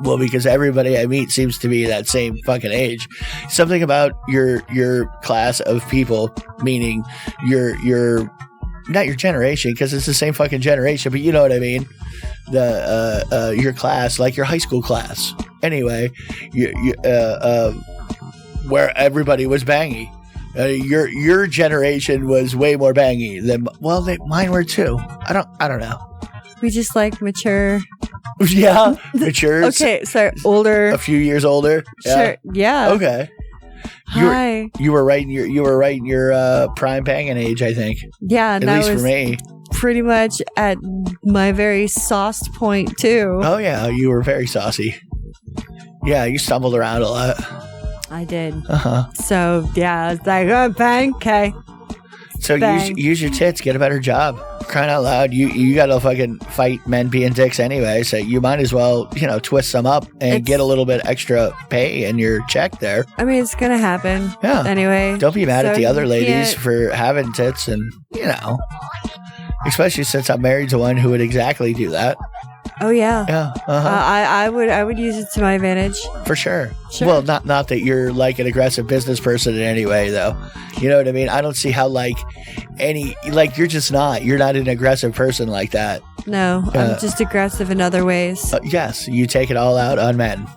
Well, because everybody I meet seems to be that same fucking age. Something about your class of people, meaning your not your generation, because it's the same fucking generation, but you know what I mean. Your class, like your high school class. Anyway, where everybody was bangy. Your generation was way more bangy than mine were too. I don't know. We just like mature. Yeah, mature. Okay, so older. A few years older. Yeah. Sure. Yeah. Okay. You were right in your prime banging age, I think. Yeah, at least for me. Pretty much at my very sauced point too. Oh yeah, you were very saucy. Yeah, you stumbled around a lot. I did. So yeah, I was like, bang, okay. So use your tits, get a better job. Crying out loud, you gotta fucking fight men being dicks anyway, so you might as well, twist them up and get a little bit extra pay in your check there. I mean, it's gonna happen. Yeah. Anyway. Don't be mad at the other ladies for having tits and, especially since I'm married to one who would exactly do that. Oh yeah. Yeah. I would use it to my advantage. For sure. Well, not that you're like an aggressive business person in any way, though. You know what I mean? I don't see how you're not an aggressive person like that. No, I'm just aggressive in other ways. Yes, you take it all out on men.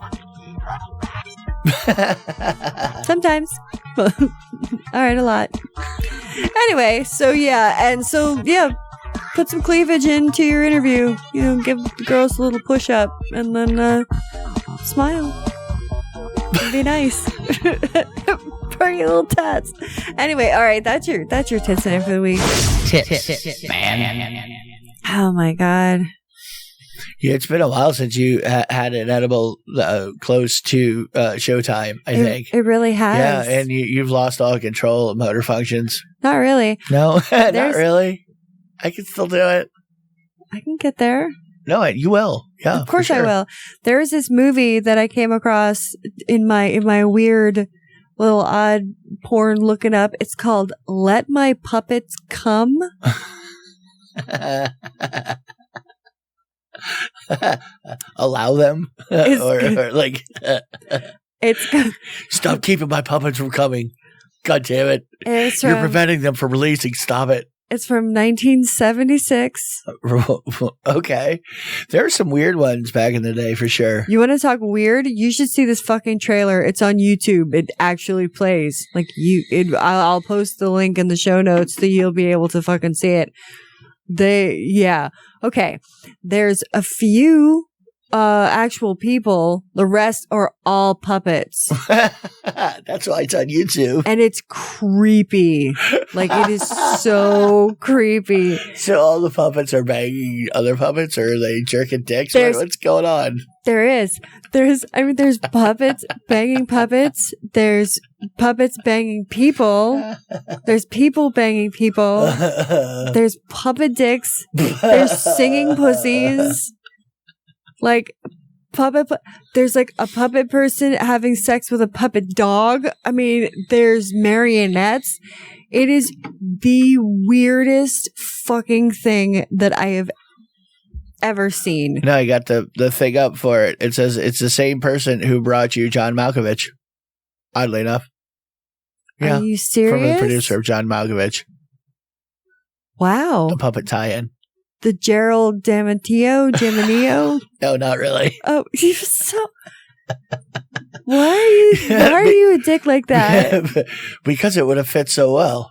Sometimes. All right, a lot. Anyway, put some cleavage into your interview. Give the girls a little push up and then smile. Be nice. Pretty little tats. Anyway, all right, that's your tits in for the week. Tits, man. Oh my god. Yeah, it's been a while since you had an edible close to showtime, I think. It really has. Yeah, and you've lost all control of motor functions. Not really. No, not really. I can still do it. I can get there. No, you will. Yeah, of course for sure. I will. There is this movie that I came across in my weird little odd porn looking up. It's called Let My Puppets Cum. Allow them, or like, it's stop keeping my puppets from coming. God damn it! You're preventing them from releasing. Stop it. It's from 1976. Okay. There are some weird ones back in the day for sure. You want to talk weird? You should see this fucking trailer. It's on YouTube. It actually plays. Like I'll post the link in the show notes so you'll be able to fucking see it. Okay. There's a few actual people. The rest are all puppets. That's why it's on YouTube. And it's creepy. Like, it is so creepy. So all the puppets are banging other puppets, or are they jerking dicks? What's going on? There's puppets banging puppets. There's puppets banging people. There's people banging people. There's puppet dicks. There's singing pussies. Like, there's like a puppet person having sex with a puppet dog. I mean, there's marionettes. It is the weirdest fucking thing that I have ever seen. No, I got the thing up for it. It says it's the same person who brought you John Malkovich. Oddly enough. Yeah. Are you serious? From the producer of John Malkovich. Wow. The puppet tie-in. The 𝓚𝓷𝓻𝓵𝓭? No, not really. Oh, you're so... Why are you a dick like that? Because it would have fit so well.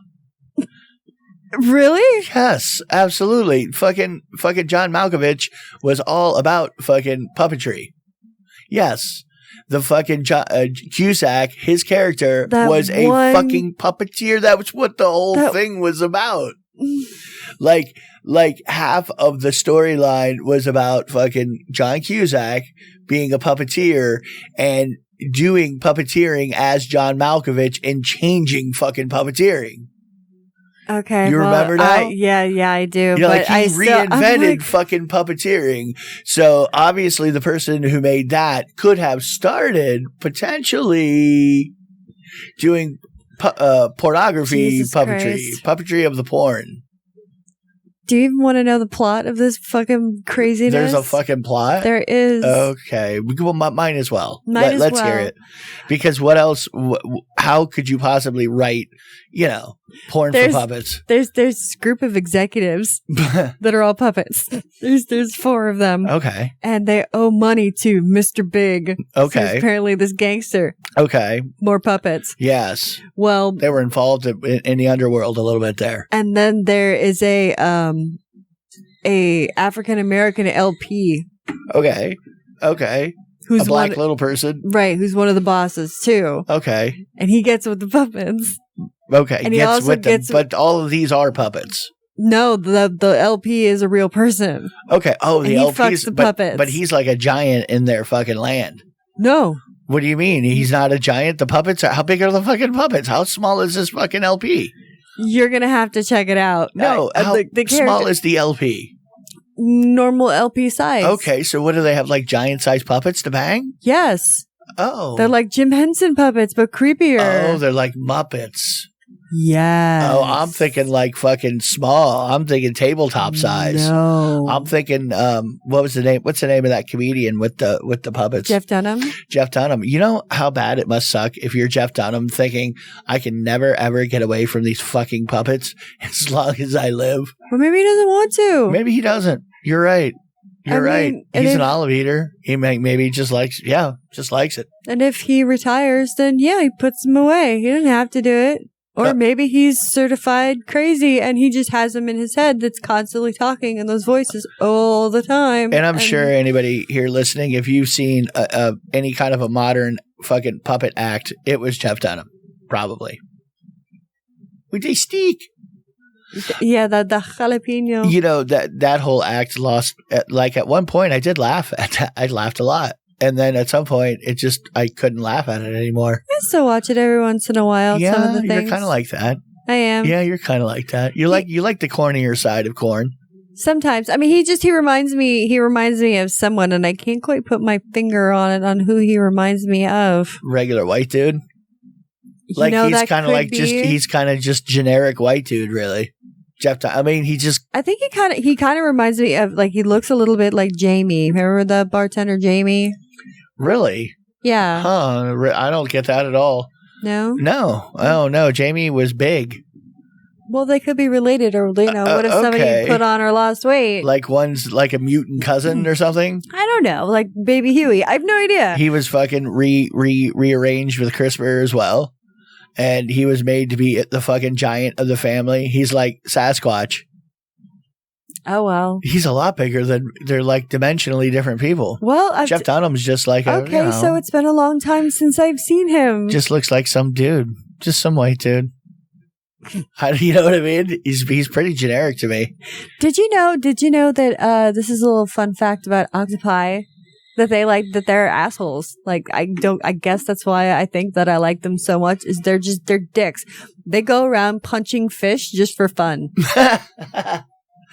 Really? Yes, absolutely. Fucking John Malkovich was all about fucking puppetry. Yes. The fucking Cusack, his character was a fucking puppeteer. That was what the whole thing was about. Like half of the storyline was about fucking John Cusack being a puppeteer and doing puppeteering as John Malkovich and changing fucking puppeteering. Okay. You remember now? Yeah, I do. You know, like he reinvented fucking puppeteering. So obviously the person who made that could have started potentially doing pornography puppetry of the porn. Do you even want to know the plot of this fucking craziness? There's a fucking plot? There is. Okay. Well, mine as well. Let's hear it. Because what else? How could you possibly write, porn for puppets? There's this group of executives that are all puppets. There's 4 of them. Okay. And they owe money to Mr. Big. Okay. Apparently this gangster. Okay. More puppets. Yes. Well, they were involved in the underworld a little bit there. And then there is a African American LP. Okay. Who's a black little person. Right, who's one of the bosses too. Okay. And he gets with the puppets. Okay. And he also with them, but all of these are puppets. No, the LP is a real person. Okay. Oh, the LP fucks the puppets. But he's like a giant in their fucking land. No. What do you mean? He's not a giant? The puppets how big are the fucking puppets? How small is this fucking LP? You're going to have to check it out. No, how small is the LP? Normal LP size. Okay, so what do they have, like giant-sized puppets to bang? Yes. Oh. They're like Jim Henson puppets, but creepier. Oh, they're like Muppets. Yes. Oh, I'm thinking like fucking small. I'm thinking tabletop size. No. I'm thinking, what's the name of that comedian with the puppets? Jeff Dunham. Jeff Dunham. You know how bad it must suck if you're Jeff Dunham thinking, I can never ever get away from these fucking puppets as long as I live. Well, maybe he doesn't want to. Maybe he doesn't. You're right. You're right. He's an olive eater. He maybe just likes it. And if he retires, then he puts them away. He doesn't have to do it. Or maybe he's certified crazy and he just has them in his head that's constantly talking in those voices all the time. And I'm sure anybody here listening, if you've seen any kind of a modern fucking puppet act, it was Jeff Dunham. Probably. With a stick. Yeah, the jalapeno. You know, that whole act lost, like at one point I did laugh at that. I laughed a lot. And then at some point, I couldn't laugh at it anymore. I still watch it every once in a while. Yeah, some of the things. You're kind of like that. I am. Yeah, you're kind of like that. You like the cornier side of corn. Sometimes. I mean, he reminds me of someone, and I can't quite put my finger on it, on who he reminds me of. Regular white dude? Like, he's kind of like he's kind of just generic white dude, really. I mean, I think he kind of reminds me of, like, he looks a little bit like Jamie. Remember the bartender Jamie? Really? Yeah. Huh. I don't get that at all. No? No. Oh, no. Jamie was big. Well, they could be related, or, what if somebody put on or lost weight? Like one's like a mutant cousin or something? I don't know. Like Baby Huey. I have no idea. He was fucking rearranged with CRISPR as well. And he was made to be the fucking giant of the family. He's like Sasquatch. Oh, well. He's a lot bigger they're like dimensionally different people. Well, Jeff Dunham's just like okay, so it's been a long time since I've seen him. Just looks like some dude. Just some white dude. You know what I mean? He's pretty generic to me. Did you know that this is a little fun fact about octopi, that that they're assholes? Like, I guess that's why I think that I like them so much, is they're dicks. They go around punching fish just for fun.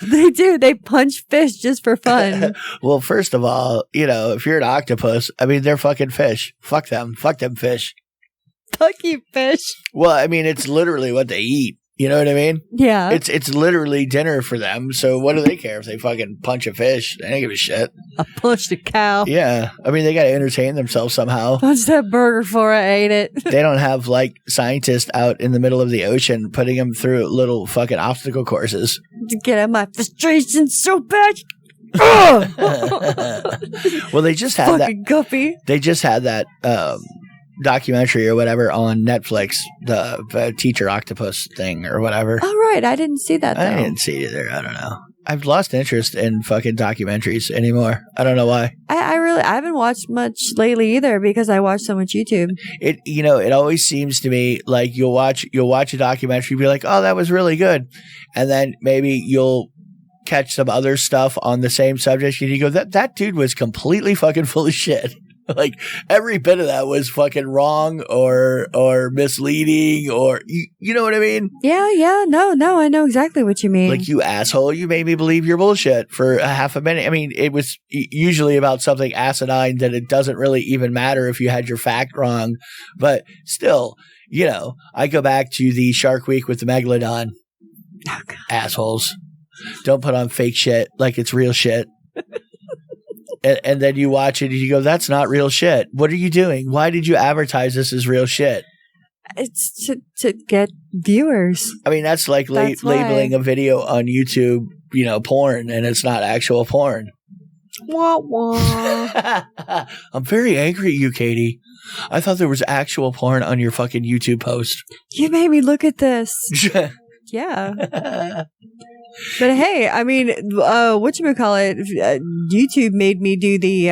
They do. They punch fish just for fun. Well, first of all, if you're an octopus, I mean, they're fucking fish. Fuck them. Fuck them fish. Fuck you, fish. Well, I mean, it's literally what they eat. You know what I mean? Yeah. It's literally dinner for them. So what do they care if they fucking punch a fish? They don't give a shit. I punched a cow. Yeah. I mean, they got to entertain themselves somehow. Punched that burger before I ate it. They don't have like scientists out in the middle of the ocean putting them through little fucking obstacle courses. To get out my frustration so bad. Well, they just had fucking guppy. They just had that documentary or whatever on Netflix, the teacher octopus thing or whatever. Oh, right. I didn't see that, though. I didn't see it either. I don't know. I've lost interest in fucking documentaries anymore. I don't know why. I haven't watched much lately either, because I watch so much YouTube. It always seems to me like you'll watch a documentary, be like, oh, that was really good. And then maybe you'll catch some other stuff on the same subject and you go, that dude was completely fucking full of shit. Like, every bit of that was fucking wrong or misleading, or you know what I mean? Yeah. No, I know exactly what you mean. Like, you asshole, you made me believe your bullshit for a half a minute. I mean, it was usually about something asinine that it doesn't really even matter if you had your fact wrong. But still, I go back to the Shark Week with the Megalodon. Oh, God. Assholes. Don't put on fake shit like it's real shit. And then you watch it and you go, that's not real shit. What are you doing? Why did you advertise this as real shit? It's to get viewers. I mean, that's like labeling a video on YouTube, porn, and it's not actual porn. Wah, wah. I'm very angry at you, Katie. I thought there was actual porn on your fucking YouTube post. You made me look at this. Yeah. But hey, I mean, whatchamacallit, YouTube made me do the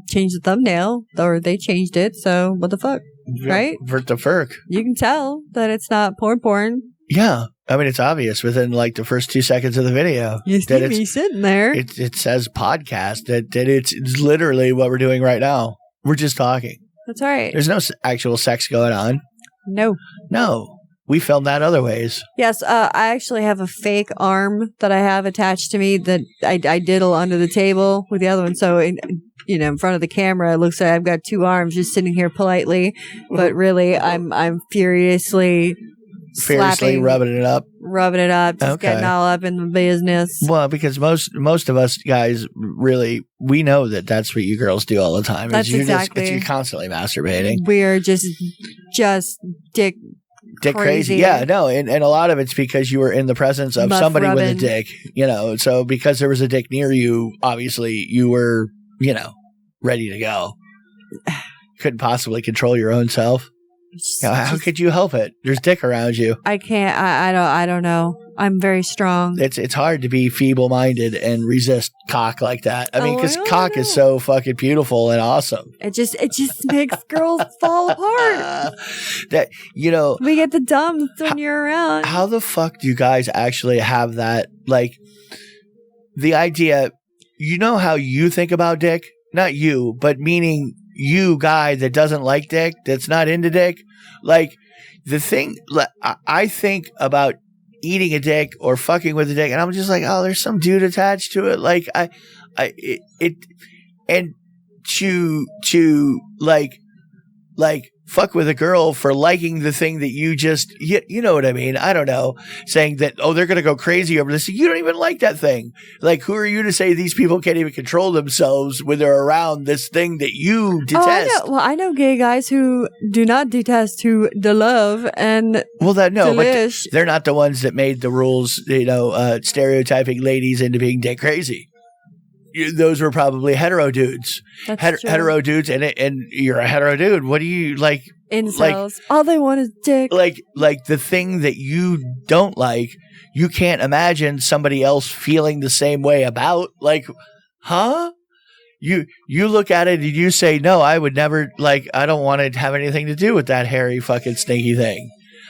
change the thumbnail, or they changed it, so what the fuck, right? Vert the furk. You can tell that it's not porn. Yeah. I mean, it's obvious within like the first 2 seconds of the video. You see me sitting there. It says podcast, that it's literally what we're doing right now. We're just talking. That's right. There's no actual sex going on. No. We filmed that other ways. Yes, I actually have a fake arm that I have attached to me that I diddle under the table with the other one. So, in front of the camera, it looks like I've got 2 arms just sitting here politely. But really, I'm furiously rubbing it up, just getting all up in the business. Well, because most of us guys, really, we know that that's what you girls do all the time. That's exactly. You're constantly masturbating. We're just dick crazy. Yeah, no, and a lot of it's because you were in the presence of somebody with a dick, so because there was a dick near you, obviously you were, ready to go. Couldn't possibly control your own self. How could you help it? There's dick around you. I can't. I don't know. I'm very strong. It's hard to be feeble-minded and resist cock like that. I mean, because cock is so fucking beautiful and awesome. It just makes girls fall apart. We get the dumps when you're around. How the fuck do you guys actually have that? Like, the idea. How you think about dick? Not you, but meaning you, guy that doesn't like dick, that's not into dick. Like, the thing I think about eating a dick or fucking with a dick, and I'm just like, oh, there's some dude attached to it. Like and to like fuck with a girl for liking the thing that you know what I mean? I don't know. Saying that, oh, they're going to go crazy over this. You don't even like that thing. Like, who are you to say these people can't even control themselves when they're around this thing that you detest? I know gay guys who do not detest, who love and but they're not the ones that made the rules, stereotyping ladies into being dick crazy. Those were probably hetero dudes. Hetero dudes, and you're a hetero dude. What do you like? Incels. Like, all they want is dick. Like the thing that you don't like, you can't imagine somebody else feeling the same way about. Like, huh? You look at it and you say, no, I would never. Like, I don't want to have anything to do with that hairy fucking stinky thing.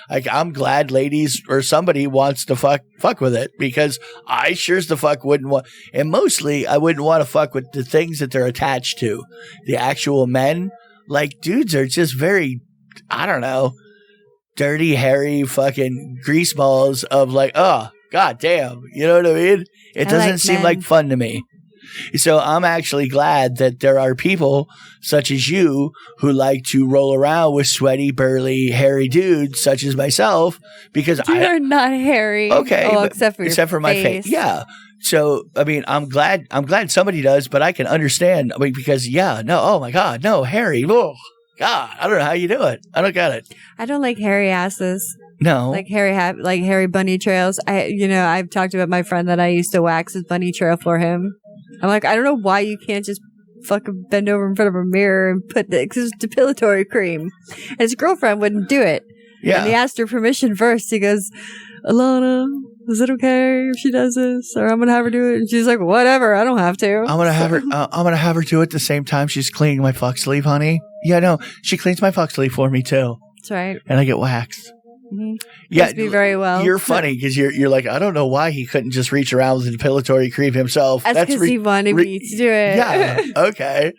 Like, I'm glad ladies or somebody wants to fuck with it, because I sure as the fuck wouldn't want, and mostly I wouldn't want to fuck with the things that they're attached to. The actual men, like, dudes are just very, I don't know, dirty, hairy fucking grease balls of like, oh, god damn. You know what I mean? It doesn't seem like fun to me. So I'm actually glad that there are people such as you who like to roll around with sweaty, burly, hairy dudes such as myself, because you're not hairy. Okay, except for my face. Yeah. So I mean, I'm glad somebody does, but I can understand. I mean, because oh my god, no, hairy. Oh god, I don't know how you do it. I don't get it. I don't like hairy asses. No, like hairy bunny trails. I've talked about my friend that I used to wax his bunny trail for him. I'm like, I don't know why you can't just fucking bend over in front of a mirror and put because it's depilatory cream. And his girlfriend wouldn't do it. Yeah. And he asked her permission first. He goes, Alana, is it okay if she does this? Or I'm going to have her do it? And she's like, whatever, I don't have to. I'm going to have her do it the same time she's cleaning my fuck sleeve, honey. Yeah, no, she cleans my fuck sleeve for me too. That's right. And I get waxed. Mm-hmm. Yeah, must be very well. You're funny because you're like, I don't know why he couldn't just reach around with the depilatory cream himself. That's because he wanted me to do it. Yeah, okay.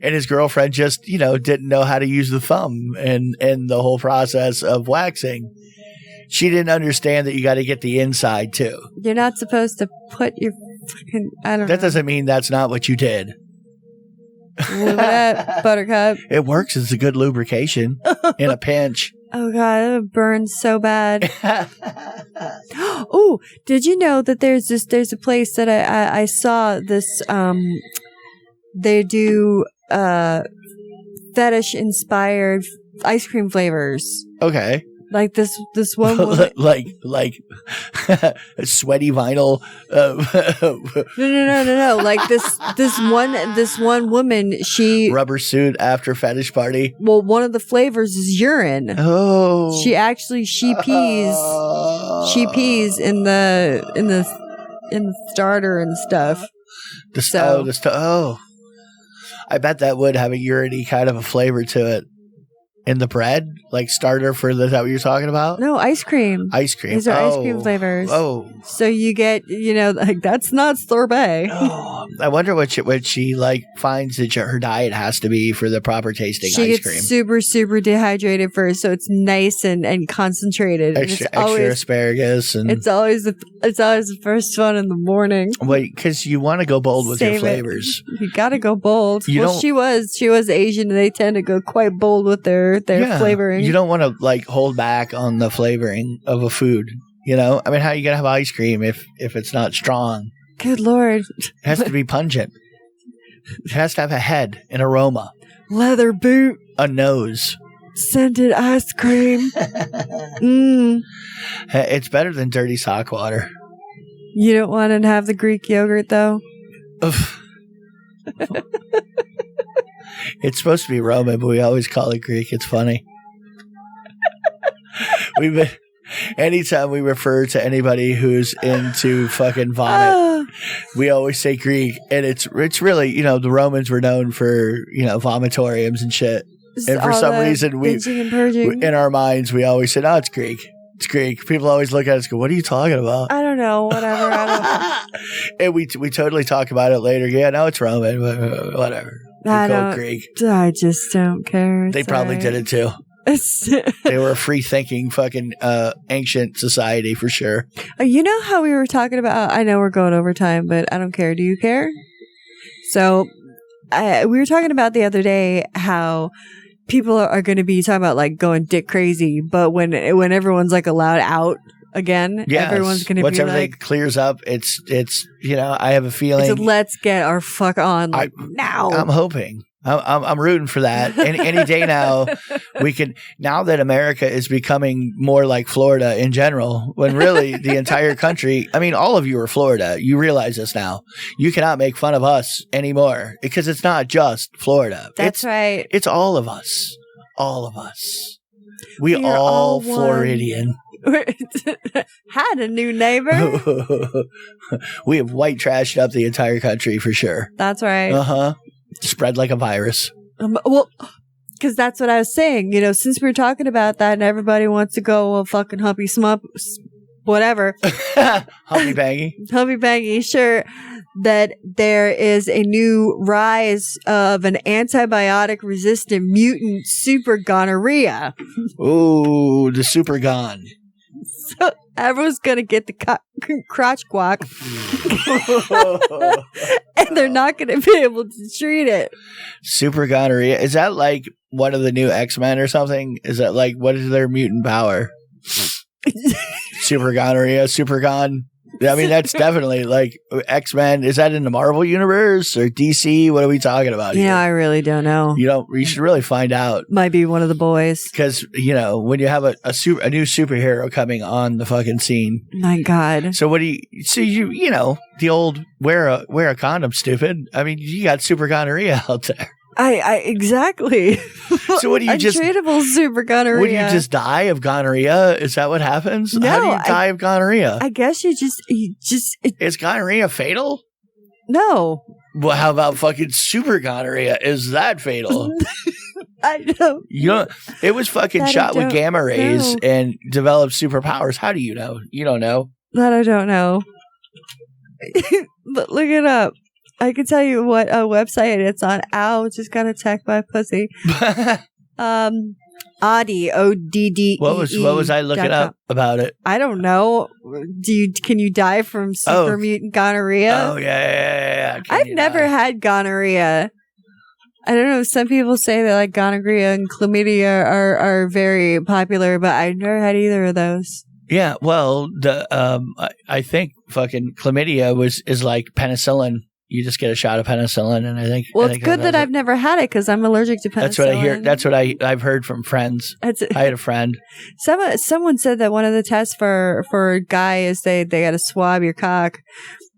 And his girlfriend just, didn't know how to use the thumb and the whole process of waxing. She didn't understand that you got to get the inside too. You're not supposed to put your fucking. I don't know. That doesn't mean that's not what you did. Lube it up, buttercup. It works as a good lubrication in a pinch. Oh god, it would burn so bad. Oh, did you know that there's a place that I saw this they do fetish inspired ice cream flavors. Okay. Like this one woman. like sweaty vinyl. No. Like this one woman, she rubber suit after fetish party. Well, one of the flavors is urine. Oh. She pees in the starter and stuff. I bet that would have a urine-y kind of a flavor to it. In the bread? Like starter for is that what you're talking about? No, ice cream. Ice cream. These are ice cream flavors. Oh. So you get, like that's not sorbet. Oh, I wonder what she like finds that her diet has to be for the proper tasting ice cream. She gets super, super dehydrated first, so it's nice and concentrated. Extra asparagus. And it's always the first one in the morning. Wait, because you want to go bold with your flavors. You got to go bold. She was Asian, and they tend to go quite bold with their flavoring. You don't want to like hold back on the flavoring of a food. I mean, how are you gonna have ice cream if it's not strong? Good Lord. It has to be pungent. It has to have a head, an aroma, leather boot, a nose, scented ice cream. It's better than dirty sock water. You don't want to have the Greek yogurt though. It's supposed to be Roman, but we always call it Greek. It's funny. Anytime we refer to anybody who's into fucking vomit, we always say Greek, and it's really the Romans were known for vomitoriums and shit, and for some reason we in our minds we always said, "Oh, it's Greek." It's Greek. People always look at us and go, what are you talking about? I don't know. Whatever. I don't know. And we totally talk about it later. Yeah, no, it's Roman. Whatever. I just don't care. They probably did it too. They were a free-thinking fucking ancient society for sure. You know how we were talking about, I know we're going over time, but I don't care. Do you care? So we were talking about the other day how people are going to be talking about like going dick crazy, but when everyone's like allowed out again, everyone's going to be once everything clears up, it's I have a feeling. Let's get our fuck on now. I'm hoping. I'm rooting for that. Any day now, we can. Now that America is becoming more like Florida in general, when really the entire country. I mean, all of you are Florida. You realize this now. You cannot make fun of us anymore because it's not just Florida. That's right. It's all of us. All of us. We are all Floridian. Had a new neighbor. We have white trashed up the entire country for sure. That's right. Spread like a virus. Well, because that's what I was saying. Since we were talking about that and everybody wants to go fucking humpy smup, whatever. Humpy bangy. Humpy bangy, sure. That there is a new rise of an antibiotic resistant mutant super gonorrhea. Ooh, the super gon. So everyone's going to get the crotch quack. And they're not going to be able to treat it. Super gonorrhea. Is that like one of the new X-Men or something? Is that like, what is their mutant power? Super gonorrhea, super gon. I mean, that's definitely like X-Men. Is that in the Marvel universe or DC? What are we talking about here? Yeah, I really don't know. You should really find out. Might be one of the boys. Because, when you have a new superhero coming on the fucking scene. My God. So the old wear a condom, stupid. I mean, you got super gonorrhea out there. I exactly. So what do you untreatable super gonorrhea? Would you just die of gonorrhea? Is that what happens? No, how do you die of gonorrhea? I guess you just. Is gonorrhea fatal? No. Well, how about fucking super gonorrhea? Is that fatal? I know. It was fucking shot with gamma rays and developed superpowers. How do you know? You don't know. That I don't know. But look it up. I can tell you what website it's on. Ow, just got attacked by a pussy. Oddie, ODDEE. What was I looking up about it? I don't know. Can you die from super mutant gonorrhea? Oh yeah. I've never had gonorrhea. I don't know. Some people say that like gonorrhea and chlamydia are very popular, but I've never had either of those. Yeah, well, I think fucking chlamydia is like penicillin. You just get a shot of penicillin, and I think. Well, it's good that I've never had it because I'm allergic to penicillin. That's what I hear. That's what I've heard from friends. I had a friend. Someone said that one of the tests for a guy is they got to swab your cock,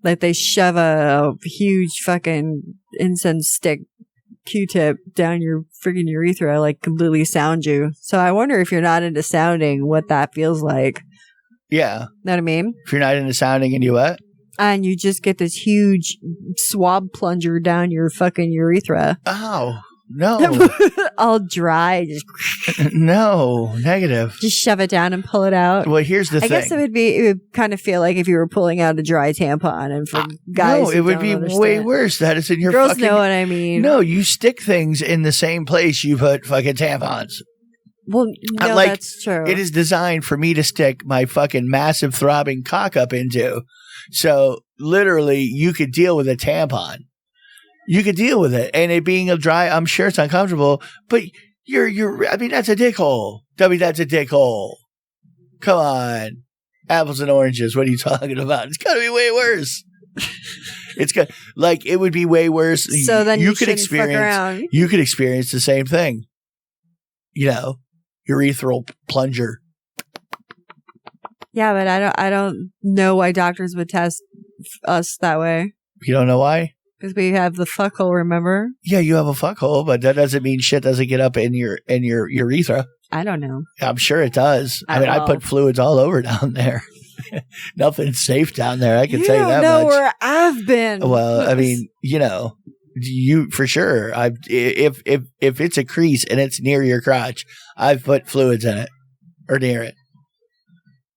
like they shove a huge fucking incense stick Q-tip down your freaking urethra, like completely sound you. So I wonder if you're not into sounding, what that feels like. Yeah, know what I mean? If you're not into sounding, and you what? And you just get this huge swab plunger down your fucking urethra. Oh, no. All dry. Just no, negative. Just shove it down and pull it out. Well, here's the thing. I guess it would kind of feel like if you were pulling out a dry tampon. And for guys, no, it would be way worse. That is in your girls know what I mean. No, you stick things in the same place you put fucking tampons. Well, no, that's true. It is designed for me to stick my fucking massive throbbing cock up into. So literally, you could deal with a tampon. You could deal with it, and it being a dry. I'm sure it's uncomfortable, but you're. I mean, that's a dick hole. That's a dick hole. Come on, apples and oranges. What are you talking about? It's got to be way worse. It's got it would be way worse. So then you could experience. You could experience the same thing. Urethral plunger. Yeah, but I don't know why doctors would test us that way. You don't know why? Because we have the fuck hole, remember? Yeah, you have a fuck hole, but that doesn't mean shit doesn't get up in your urethra. I don't know. I'm sure it does. I mean, I put fluids all over down there. Nothing's safe down there. I can tell you that much. You don't know where I've been. Well, I mean, you for sure. If it's a crease and it's near your crotch, I've put fluids in it or near it.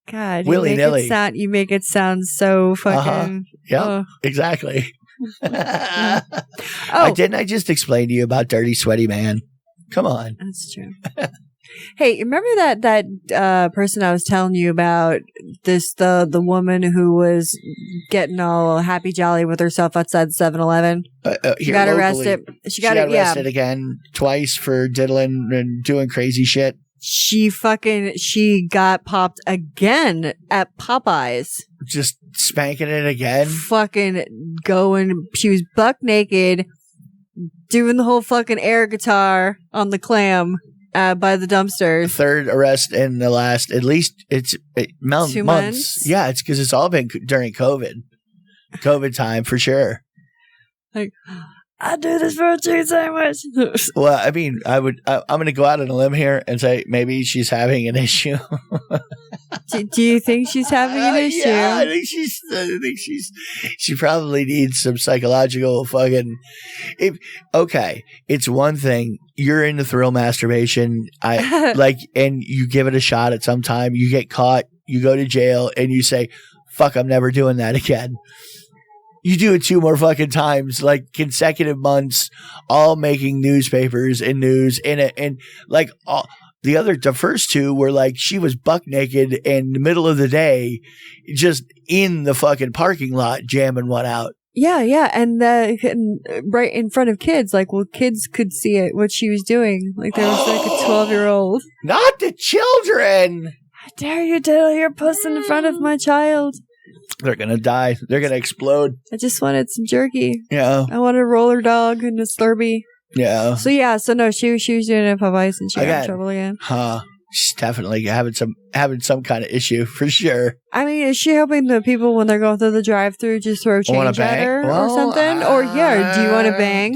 God, willy-nilly. You make it sound so fucking. Yeah, exactly. Didn't I just explain to you about dirty, sweaty man? Come on. That's true. Hey, remember that person I was telling you about? The woman who was getting all happy jolly with herself outside 7-Eleven. She got arrested. She got arrested again twice for diddling and doing crazy shit. She got popped again at Popeyes. Just spanking it again. Fucking going. She was buck naked, doing the whole fucking air guitar on the clam by the dumpsters. Third arrest in the last, at least months. 2 months. Yeah, it's because it's all been during COVID time for sure. Like, I do this for a chicken sandwich. Well, I mean, I'm going to go out on a limb here and say maybe she's having an issue. Do you think she's having an issue? Yeah, I think she probably needs some psychological fucking. Okay, it's one thing you're into thrill masturbation. And you give it a shot at some time. You get caught. You go to jail, and you say, "Fuck, I'm never doing that again." You do it 2 more fucking times, like consecutive months, all making newspapers and news in it. And like the first 2 were like she was buck naked in the middle of the day, just in the fucking parking lot jamming one out. Yeah. And right in front of kids, like, well, kids could see it, what she was doing. Like there was like a 12-year-old. Not the children. How dare you diddle your puss in front of my child? They're going to die. They're going to explode. I just wanted some jerky. Yeah. I wanted a roller dog and a Slurpee. Yeah. So no, she was doing it at Popeyes and she got in trouble again. Huh. She's definitely having some kind of issue for sure. I mean, is she hoping the people when they're going through the drive-thru just throw change at her or something? Or do you want to bang?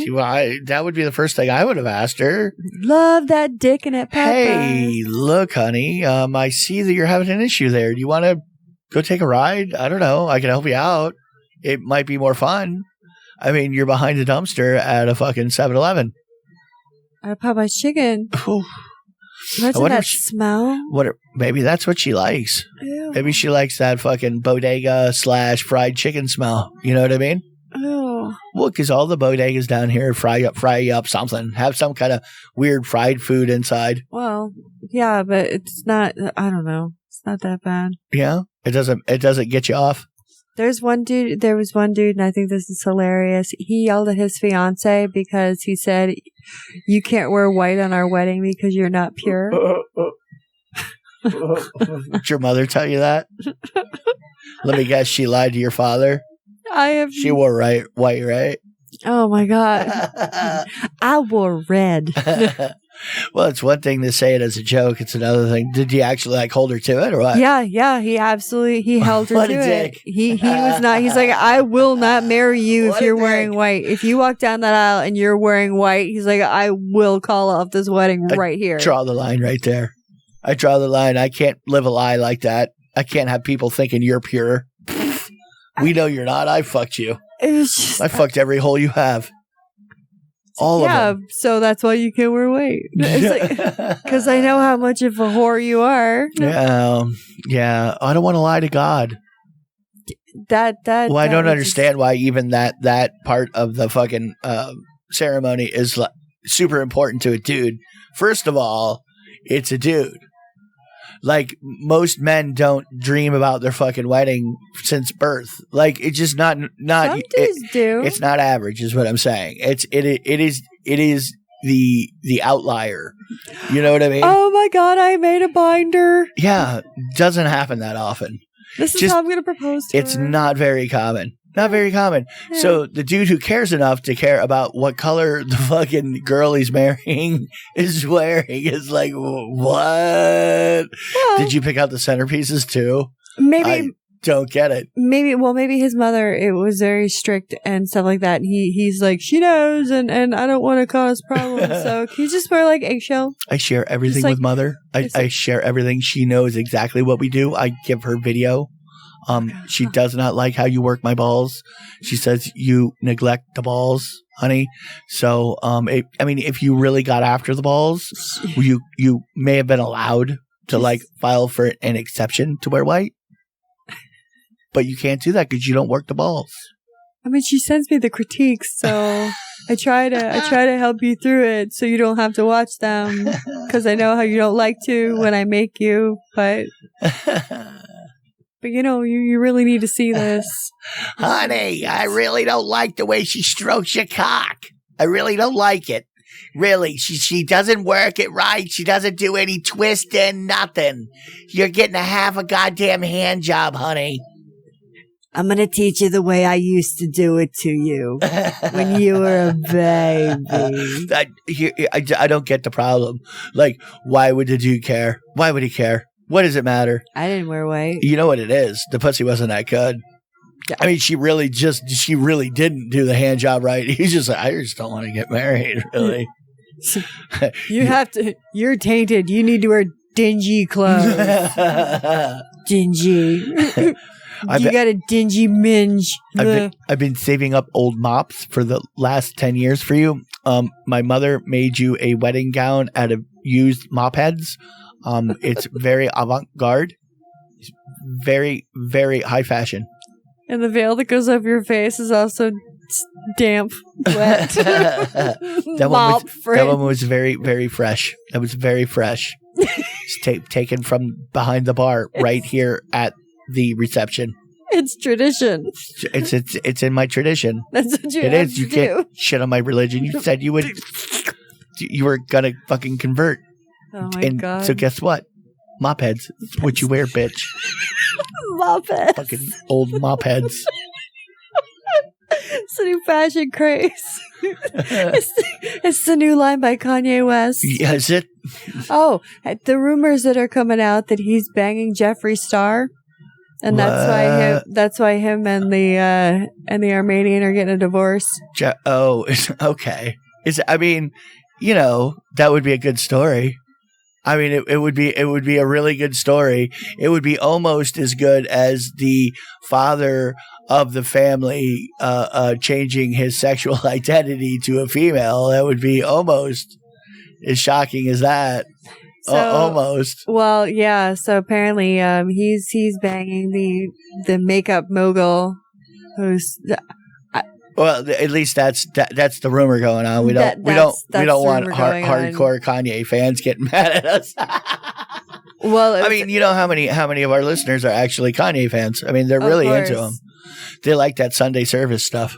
That would be the first thing I would have asked her. Love that dick in it, Papa. Hey, look, honey, I see that you're having an issue there. Do you want to go take a ride? I don't know. I can help you out. It might be more fun. I mean, you're behind a dumpster at a fucking 7-Eleven. At Popeye's chicken. Imagine that smell. Maybe that's what she likes. Ew. Maybe she likes that fucking bodega / fried chicken smell. You know what I mean? Oh. Well, because all the bodegas down here fry up something. Have some kind of weird fried food inside. Well, yeah, but it's not, I don't know. It's not that bad. Yeah? It doesn't get you off? There was one dude, and I think this is hilarious. He yelled at his fiance because he said, "You can't wear white on our wedding because you're not pure." Did your mother tell you that? Let me guess, she lied to your father? She wore white, right? Oh my God. I wore red. Well, it's one thing to say it as a joke. It's another thing. Did he actually hold her to it or what? Yeah. He held her to it. He was not. He's like, I will not marry you if you're wearing white. If you walk down that aisle and you're wearing white, he's like, I will call off this wedding right here. Draw the line right there. I draw the line. I can't live a lie like that. I can't have people thinking you're pure. We know you're not. I fucked you. I fucked every hole you have. All of them. Yeah, so that's why you can't wear white. Because I know how much of a whore you are. Yeah. I don't want to lie to God. I don't understand why even that part of the fucking ceremony is super important to a dude. First of all, it's a dude. Like, most men don't dream about their fucking wedding since birth. Like, it's just not. Some dudes do. It's not average, is what I'm saying. It is the outlier. You know what I mean? Oh my God, I made a binder. Yeah, doesn't happen that often. This is how I'm going to propose to It's her. not very common. Not very common. Yeah. So the dude who cares enough to care about what color the fucking girl he's marrying is wearing is like, what? Well, did you pick out the centerpieces too? Maybe. I don't get it. Maybe his mother, it was very strict and stuff like that. And he's like, she knows, and I don't want to cause problems. So can you just wear like eggshell? I share everything with mother. I share everything. She knows exactly what we do. I give her video. She does not like how you work my balls. She says you neglect the balls, honey. So, if you really got after the balls, you may have been allowed to file for an exception to wear white, but you can't do that because you don't work the balls. I mean, she sends me the critiques, so I try to help you through it so you don't have to watch them because I know how you don't like to when I make you, but you know, you really need to see this. Honey, I really don't like the way she strokes your cock. I really don't like it. Really, she doesn't work it right. She doesn't do any twisting, nothing. You're getting a half a goddamn hand job, honey. I'm going to teach you the way I used to do it to you when you were a baby. I don't get the problem. Like, why would the dude care? Why would he care? What does it matter? I didn't wear white. You know what it is? The pussy wasn't that good. I mean, she really didn't do the hand job right. He's just like, I just don't want to get married, really. You're tainted. You need to wear dingy clothes. Dingy. You got a dingy minge. I've been saving up old mops for the last 10 years for you. My mother made you a wedding gown out of used mop heads. It's very avant-garde. It's very, very high fashion. And the veil that goes over your face is also damp, wet. that one was very, very fresh. That was very fresh. It's taken from behind the bar right here at the reception. It's tradition. It's in my tradition. That's what you It have is. to You do. can't shit on my religion. You said you would. You were gonna fucking convert. Oh my god! So guess what? Mop heads. It's what you wear, bitch. Mop heads. Fucking old mop heads. It's a new fashion craze. It's the new line by Kanye West. Yeah, is it? Oh, the rumors that are coming out that he's banging Jeffree Star, and that's why him and the Armenian are getting a divorce. Okay. I mean, you know, that would be a good story. I mean, it would be a really good story. It would be almost as good as the father of the family changing his sexual identity to a female. That would be almost as shocking as that. So, almost. Well, yeah. So apparently, he's banging the makeup mogul, who's. Well, at least that's the rumor going on. We don't want hardcore Kanye fans getting mad at us. Well, I mean, you know how many of our listeners are actually Kanye fans? I mean, they're really into him. They like that Sunday service stuff.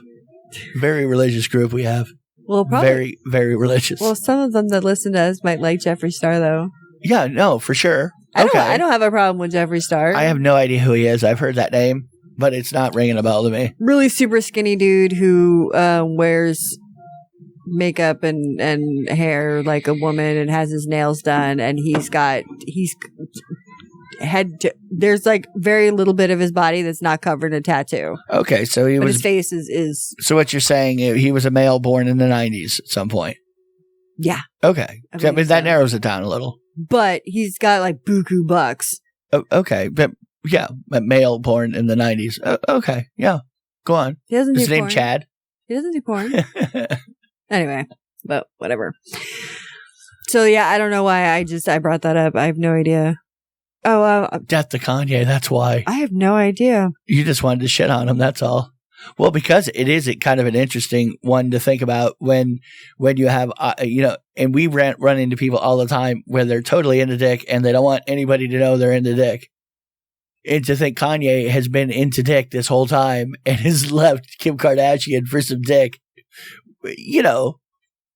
Very religious group we have. Well, probably very, very religious. Well, some of them that listen to us might like Jeffree Star, though. Yeah, no, for sure. I don't have a problem with Jeffree Star. I have no idea who he is. I've heard that name, but it's not ringing a bell to me. Really super skinny dude who wears makeup and hair like a woman and has his nails done, and there's like very little bit of his body that's not covered in a tattoo. Okay, so his face is. So what you're saying, he was a male born in the 90s at some point. Yeah. Okay, I mean that narrows it down a little. But he's got like buku bucks. Okay, but yeah, a male born in the 90s. Okay, yeah, go on. He doesn't. Is his name Chad? He doesn't do porn. Anyway, but whatever. So yeah, I don't know why I brought that up. I have no idea. Oh, death to Kanye. That's why. I have no idea. You just wanted to shit on him. That's all. Well, because it is kind of an interesting one to think about when you have, and we run into people all the time where they're totally into dick and they don't want anybody to know they're into dick. And to think Kanye has been into dick this whole time and has left Kim Kardashian for some dick, you know,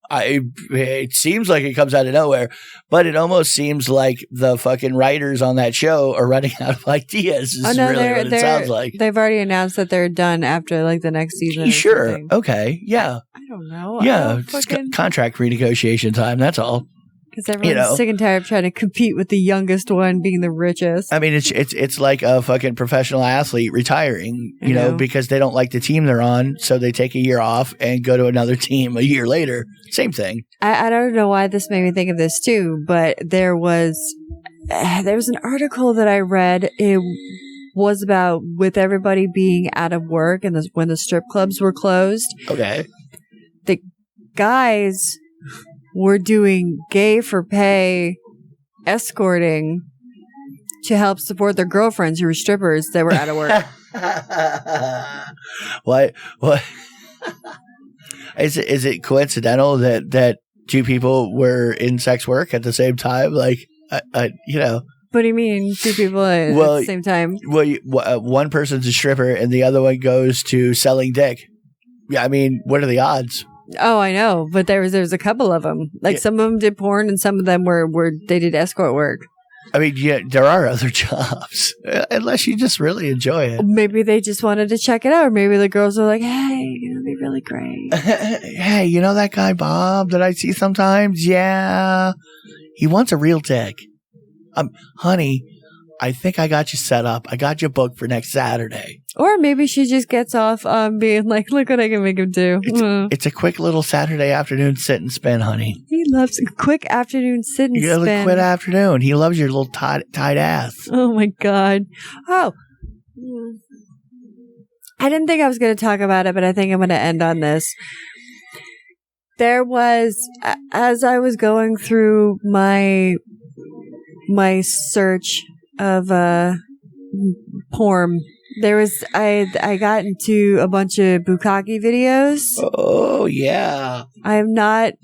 it seems like it comes out of nowhere, but it almost seems like the fucking writers on that show are running out of ideas. Is really what it sounds like. They've already announced that they're done after like the next season. Sure. Okay. Yeah. I don't know. Yeah. It's contract renegotiation time. That's all. Because everyone's sick and tired of trying to compete with the youngest one being the richest. I mean, it's like a fucking professional athlete retiring, you know, because they don't like the team they're on, so they take a year off and go to another team a year later. Same thing. I don't know why this made me think of this too, but there was an article that I read. It was about with everybody being out of work and when the strip clubs were closed. Okay. The guys were doing gay for pay escorting to help support their girlfriends who were strippers that were out of work. What? Is it coincidental that two people were in sex work at the same time? Like, you know. What do you mean, two people at the same time? Well, one person's a stripper and the other one goes to selling dick. Yeah, I mean, what are the odds? Oh, I know, but there's a couple of them. Like some of them did porn, and some of them were they did escort work. I mean, yeah, there are other jobs, unless you just really enjoy it. Maybe they just wanted to check it out, or maybe the girls were like, "Hey, it'll be really great." Hey, you know that guy Bob that I see sometimes? Yeah, he wants a real dick. Honey, I think I got you set up. I got you booked for next Saturday. Or maybe she just gets off on being like, look what I can make him do. It's a quick little Saturday afternoon sit and spin, honey. He loves a quick afternoon sit and spin. A quick afternoon. He loves your little tight ass. Oh, my God. Oh. I didn't think I was going to talk about it, but I think I'm going to end on this. There was, as I was going through my search of porn, there was I got into a bunch of bukkake videos. Oh yeah, I'm not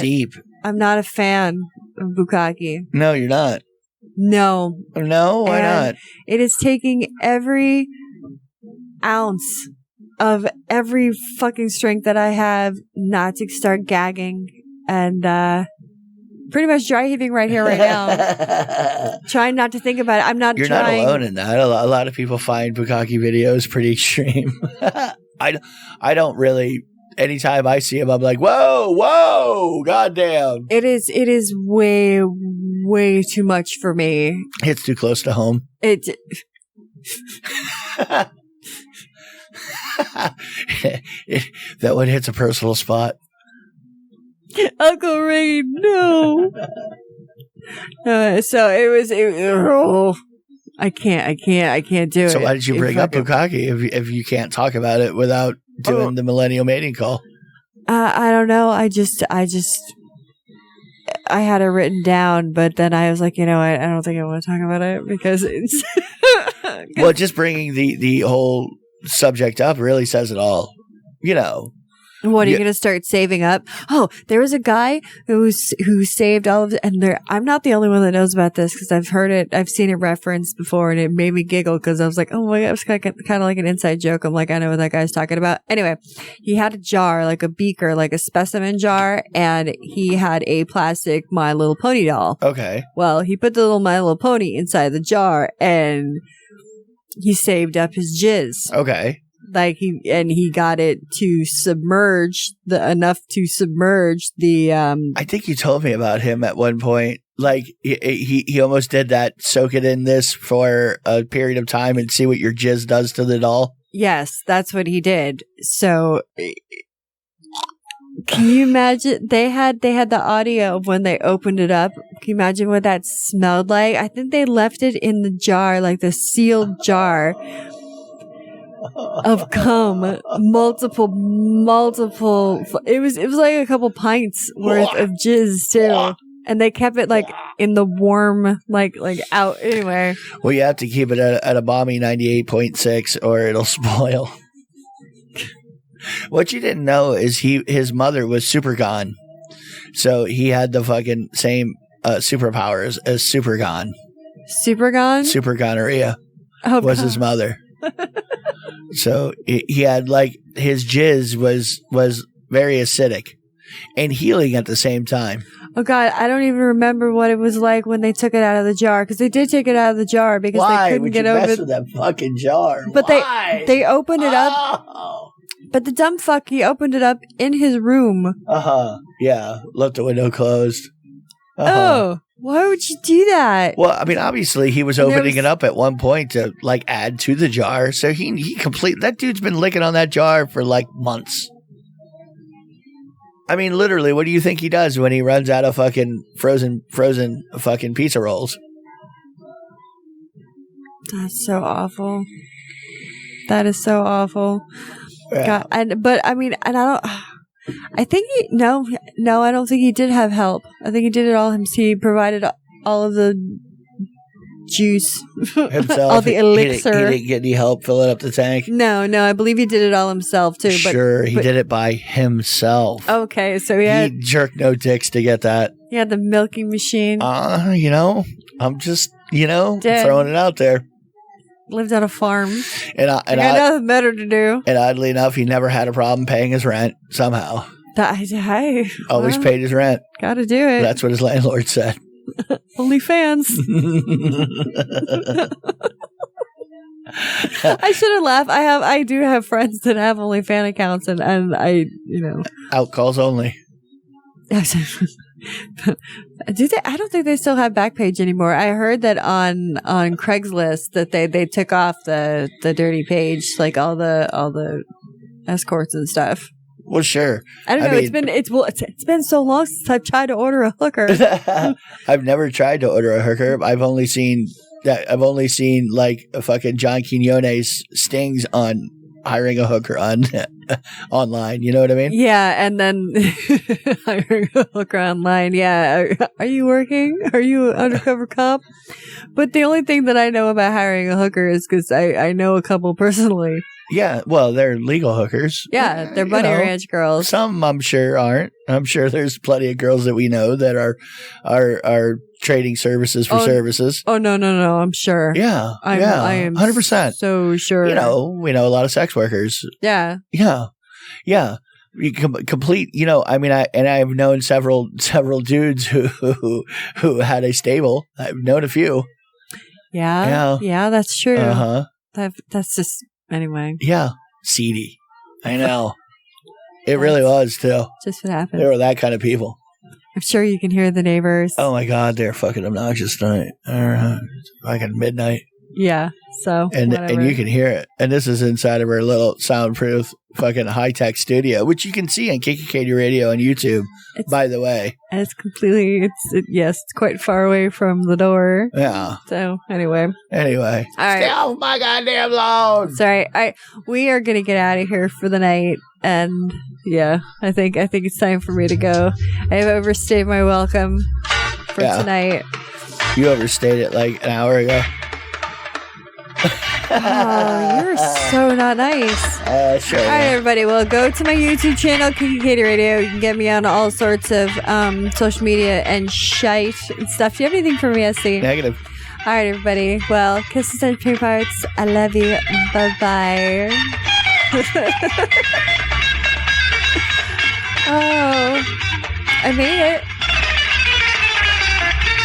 deep. I'm not a fan of bukkake. No, you're not. No, why not? It is taking every ounce of every fucking strength that I have not to start gagging and pretty much dry heaving right here, right now. Trying not to think about it. You're not alone in that. A lot of people find bukkake videos pretty extreme. I don't really. Anytime I see them, I'm like, whoa, goddamn. It is way, way too much for me. It's too close to home. That one hits a personal spot. Uncle Ray, no. So it was. I can't do it. So why did you bring up bukkake if you can't talk about it without doing the millennial mating call? I don't know. I had it written down, but then I was like, you know, I don't think I want to talk about it because it's. Well, just bringing the whole subject up really says it all. You know. What are you going to start saving up? Oh, there was a guy who saved all of it, and I'm not the only one that knows about this because I've heard it, I've seen it referenced before, and it made me giggle because I was like, oh my God, it was kind of like an inside joke. I'm like, I know what that guy's talking about. Anyway, he had a jar, like a beaker, like a specimen jar, and he had a plastic My Little Pony doll. Okay. Well, he put the little My Little Pony inside the jar, and he saved up his jizz. Okay. Like he got it to submerge enough to submerge the. I think you told me about him at one point. Like he almost did that. Soak it in this for a period of time and see what your jizz does to the doll. Yes, that's what he did. So, can you imagine? They had the audio of when they opened it up. Can you imagine what that smelled like? I think they left it in the jar, like the sealed jar. Of cum, multiple. It was like a couple pints worth of jizz too, and they kept it like in the warm, like out. Anyway, well, you have to keep it at a balmy 98.6, or it'll spoil. What you didn't know is his mother was super gone, so he had the fucking same superpowers as super gone. Super gone. Super gonorrhea was his mother. So he had like his jizz was very acidic and healing at the same time. Oh God, I don't even remember what it was like when they took it out of the jar, because they did take it out of the jar because they couldn't get over mess with that fucking jar. But they opened it up. But the dumb fuck, he opened it up in his room. Yeah, left the window closed. Oh. Why would you do that? Well, I mean, obviously he was opening it up at one point to like add to the jar. So he that dude's been licking on that jar for like months. I mean, literally, what do you think he does when he runs out of fucking frozen fucking pizza rolls? That's so awful. That is so awful. Yeah. God, but I mean, and I don't. I think no, I don't think he did have help. I think he did it all himself. He provided all of the juice, himself. all the elixir. He didn't get any help filling up the tank. No, I believe he did it all himself too. Sure, he did it by himself. Okay, so he jerked no dicks to get that. He had the milking machine. I'm just throwing it out there. Lived on a farm. And got nothing better to do. And oddly enough, he never had a problem paying his rent somehow. Always paid his rent. Gotta do it. That's what his landlord said. Only fans. I shouldn't laugh. I do have friends that have OnlyFans accounts, and I outcalls only. Do they? I don't think they still have Backpage anymore. I heard that on Craigslist that they took off the dirty page, like all the escorts and stuff. Well, sure. I don't know. It's been so long since I've tried to order a hooker. I've never tried to order a hooker. I've only seen like a fucking John Quinones stings on hiring a hooker online. You know what I mean? Yeah, and then hiring a hooker online. Yeah, are you working? Are you an undercover cop? But the only thing that I know about hiring a hooker is because I know a couple personally. Yeah, well, they're legal hookers. Yeah, they're Bunny Ranch girls. Some I'm sure aren't. I'm sure there's plenty of girls that we know that are trading services for services. Oh no, I'm sure. Yeah, I am 100% so sure. We know a lot of sex workers. Yeah. Complete. I've known several dudes who had a stable. I've known a few. Yeah, that's true. That's just. Anyway. Yeah. Seedy. I know. It really was, too. Just what happened. They were that kind of people. I'm sure you can hear the neighbors. Oh, my God. They're fucking obnoxious tonight. Like at midnight. Yeah. So. And you can hear it. And this is inside of our little soundproof fucking high-tech studio, which you can see on KKKD Radio on YouTube, by the way. And it's completely, it's quite far away from the door. Yeah. So, anyway. All right. Stay off my goddamn lawn. Sorry. We are going to get out of here for the night. And, yeah, I think it's time for me to go. I have overstayed my welcome for tonight. You overstayed it like an hour ago. Oh, you're so not nice. Sure. All right, everybody. Well, go to my YouTube channel, KKKD Radio. You can get me on all sorts of social media and shite and stuff. Do you have anything for me, SC? Negative. All right, everybody. Well, kisses and pink parts. I love you. Bye-bye. Oh, I made it.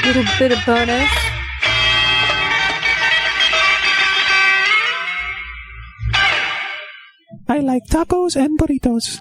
Little bit of bonus. I like tacos and burritos.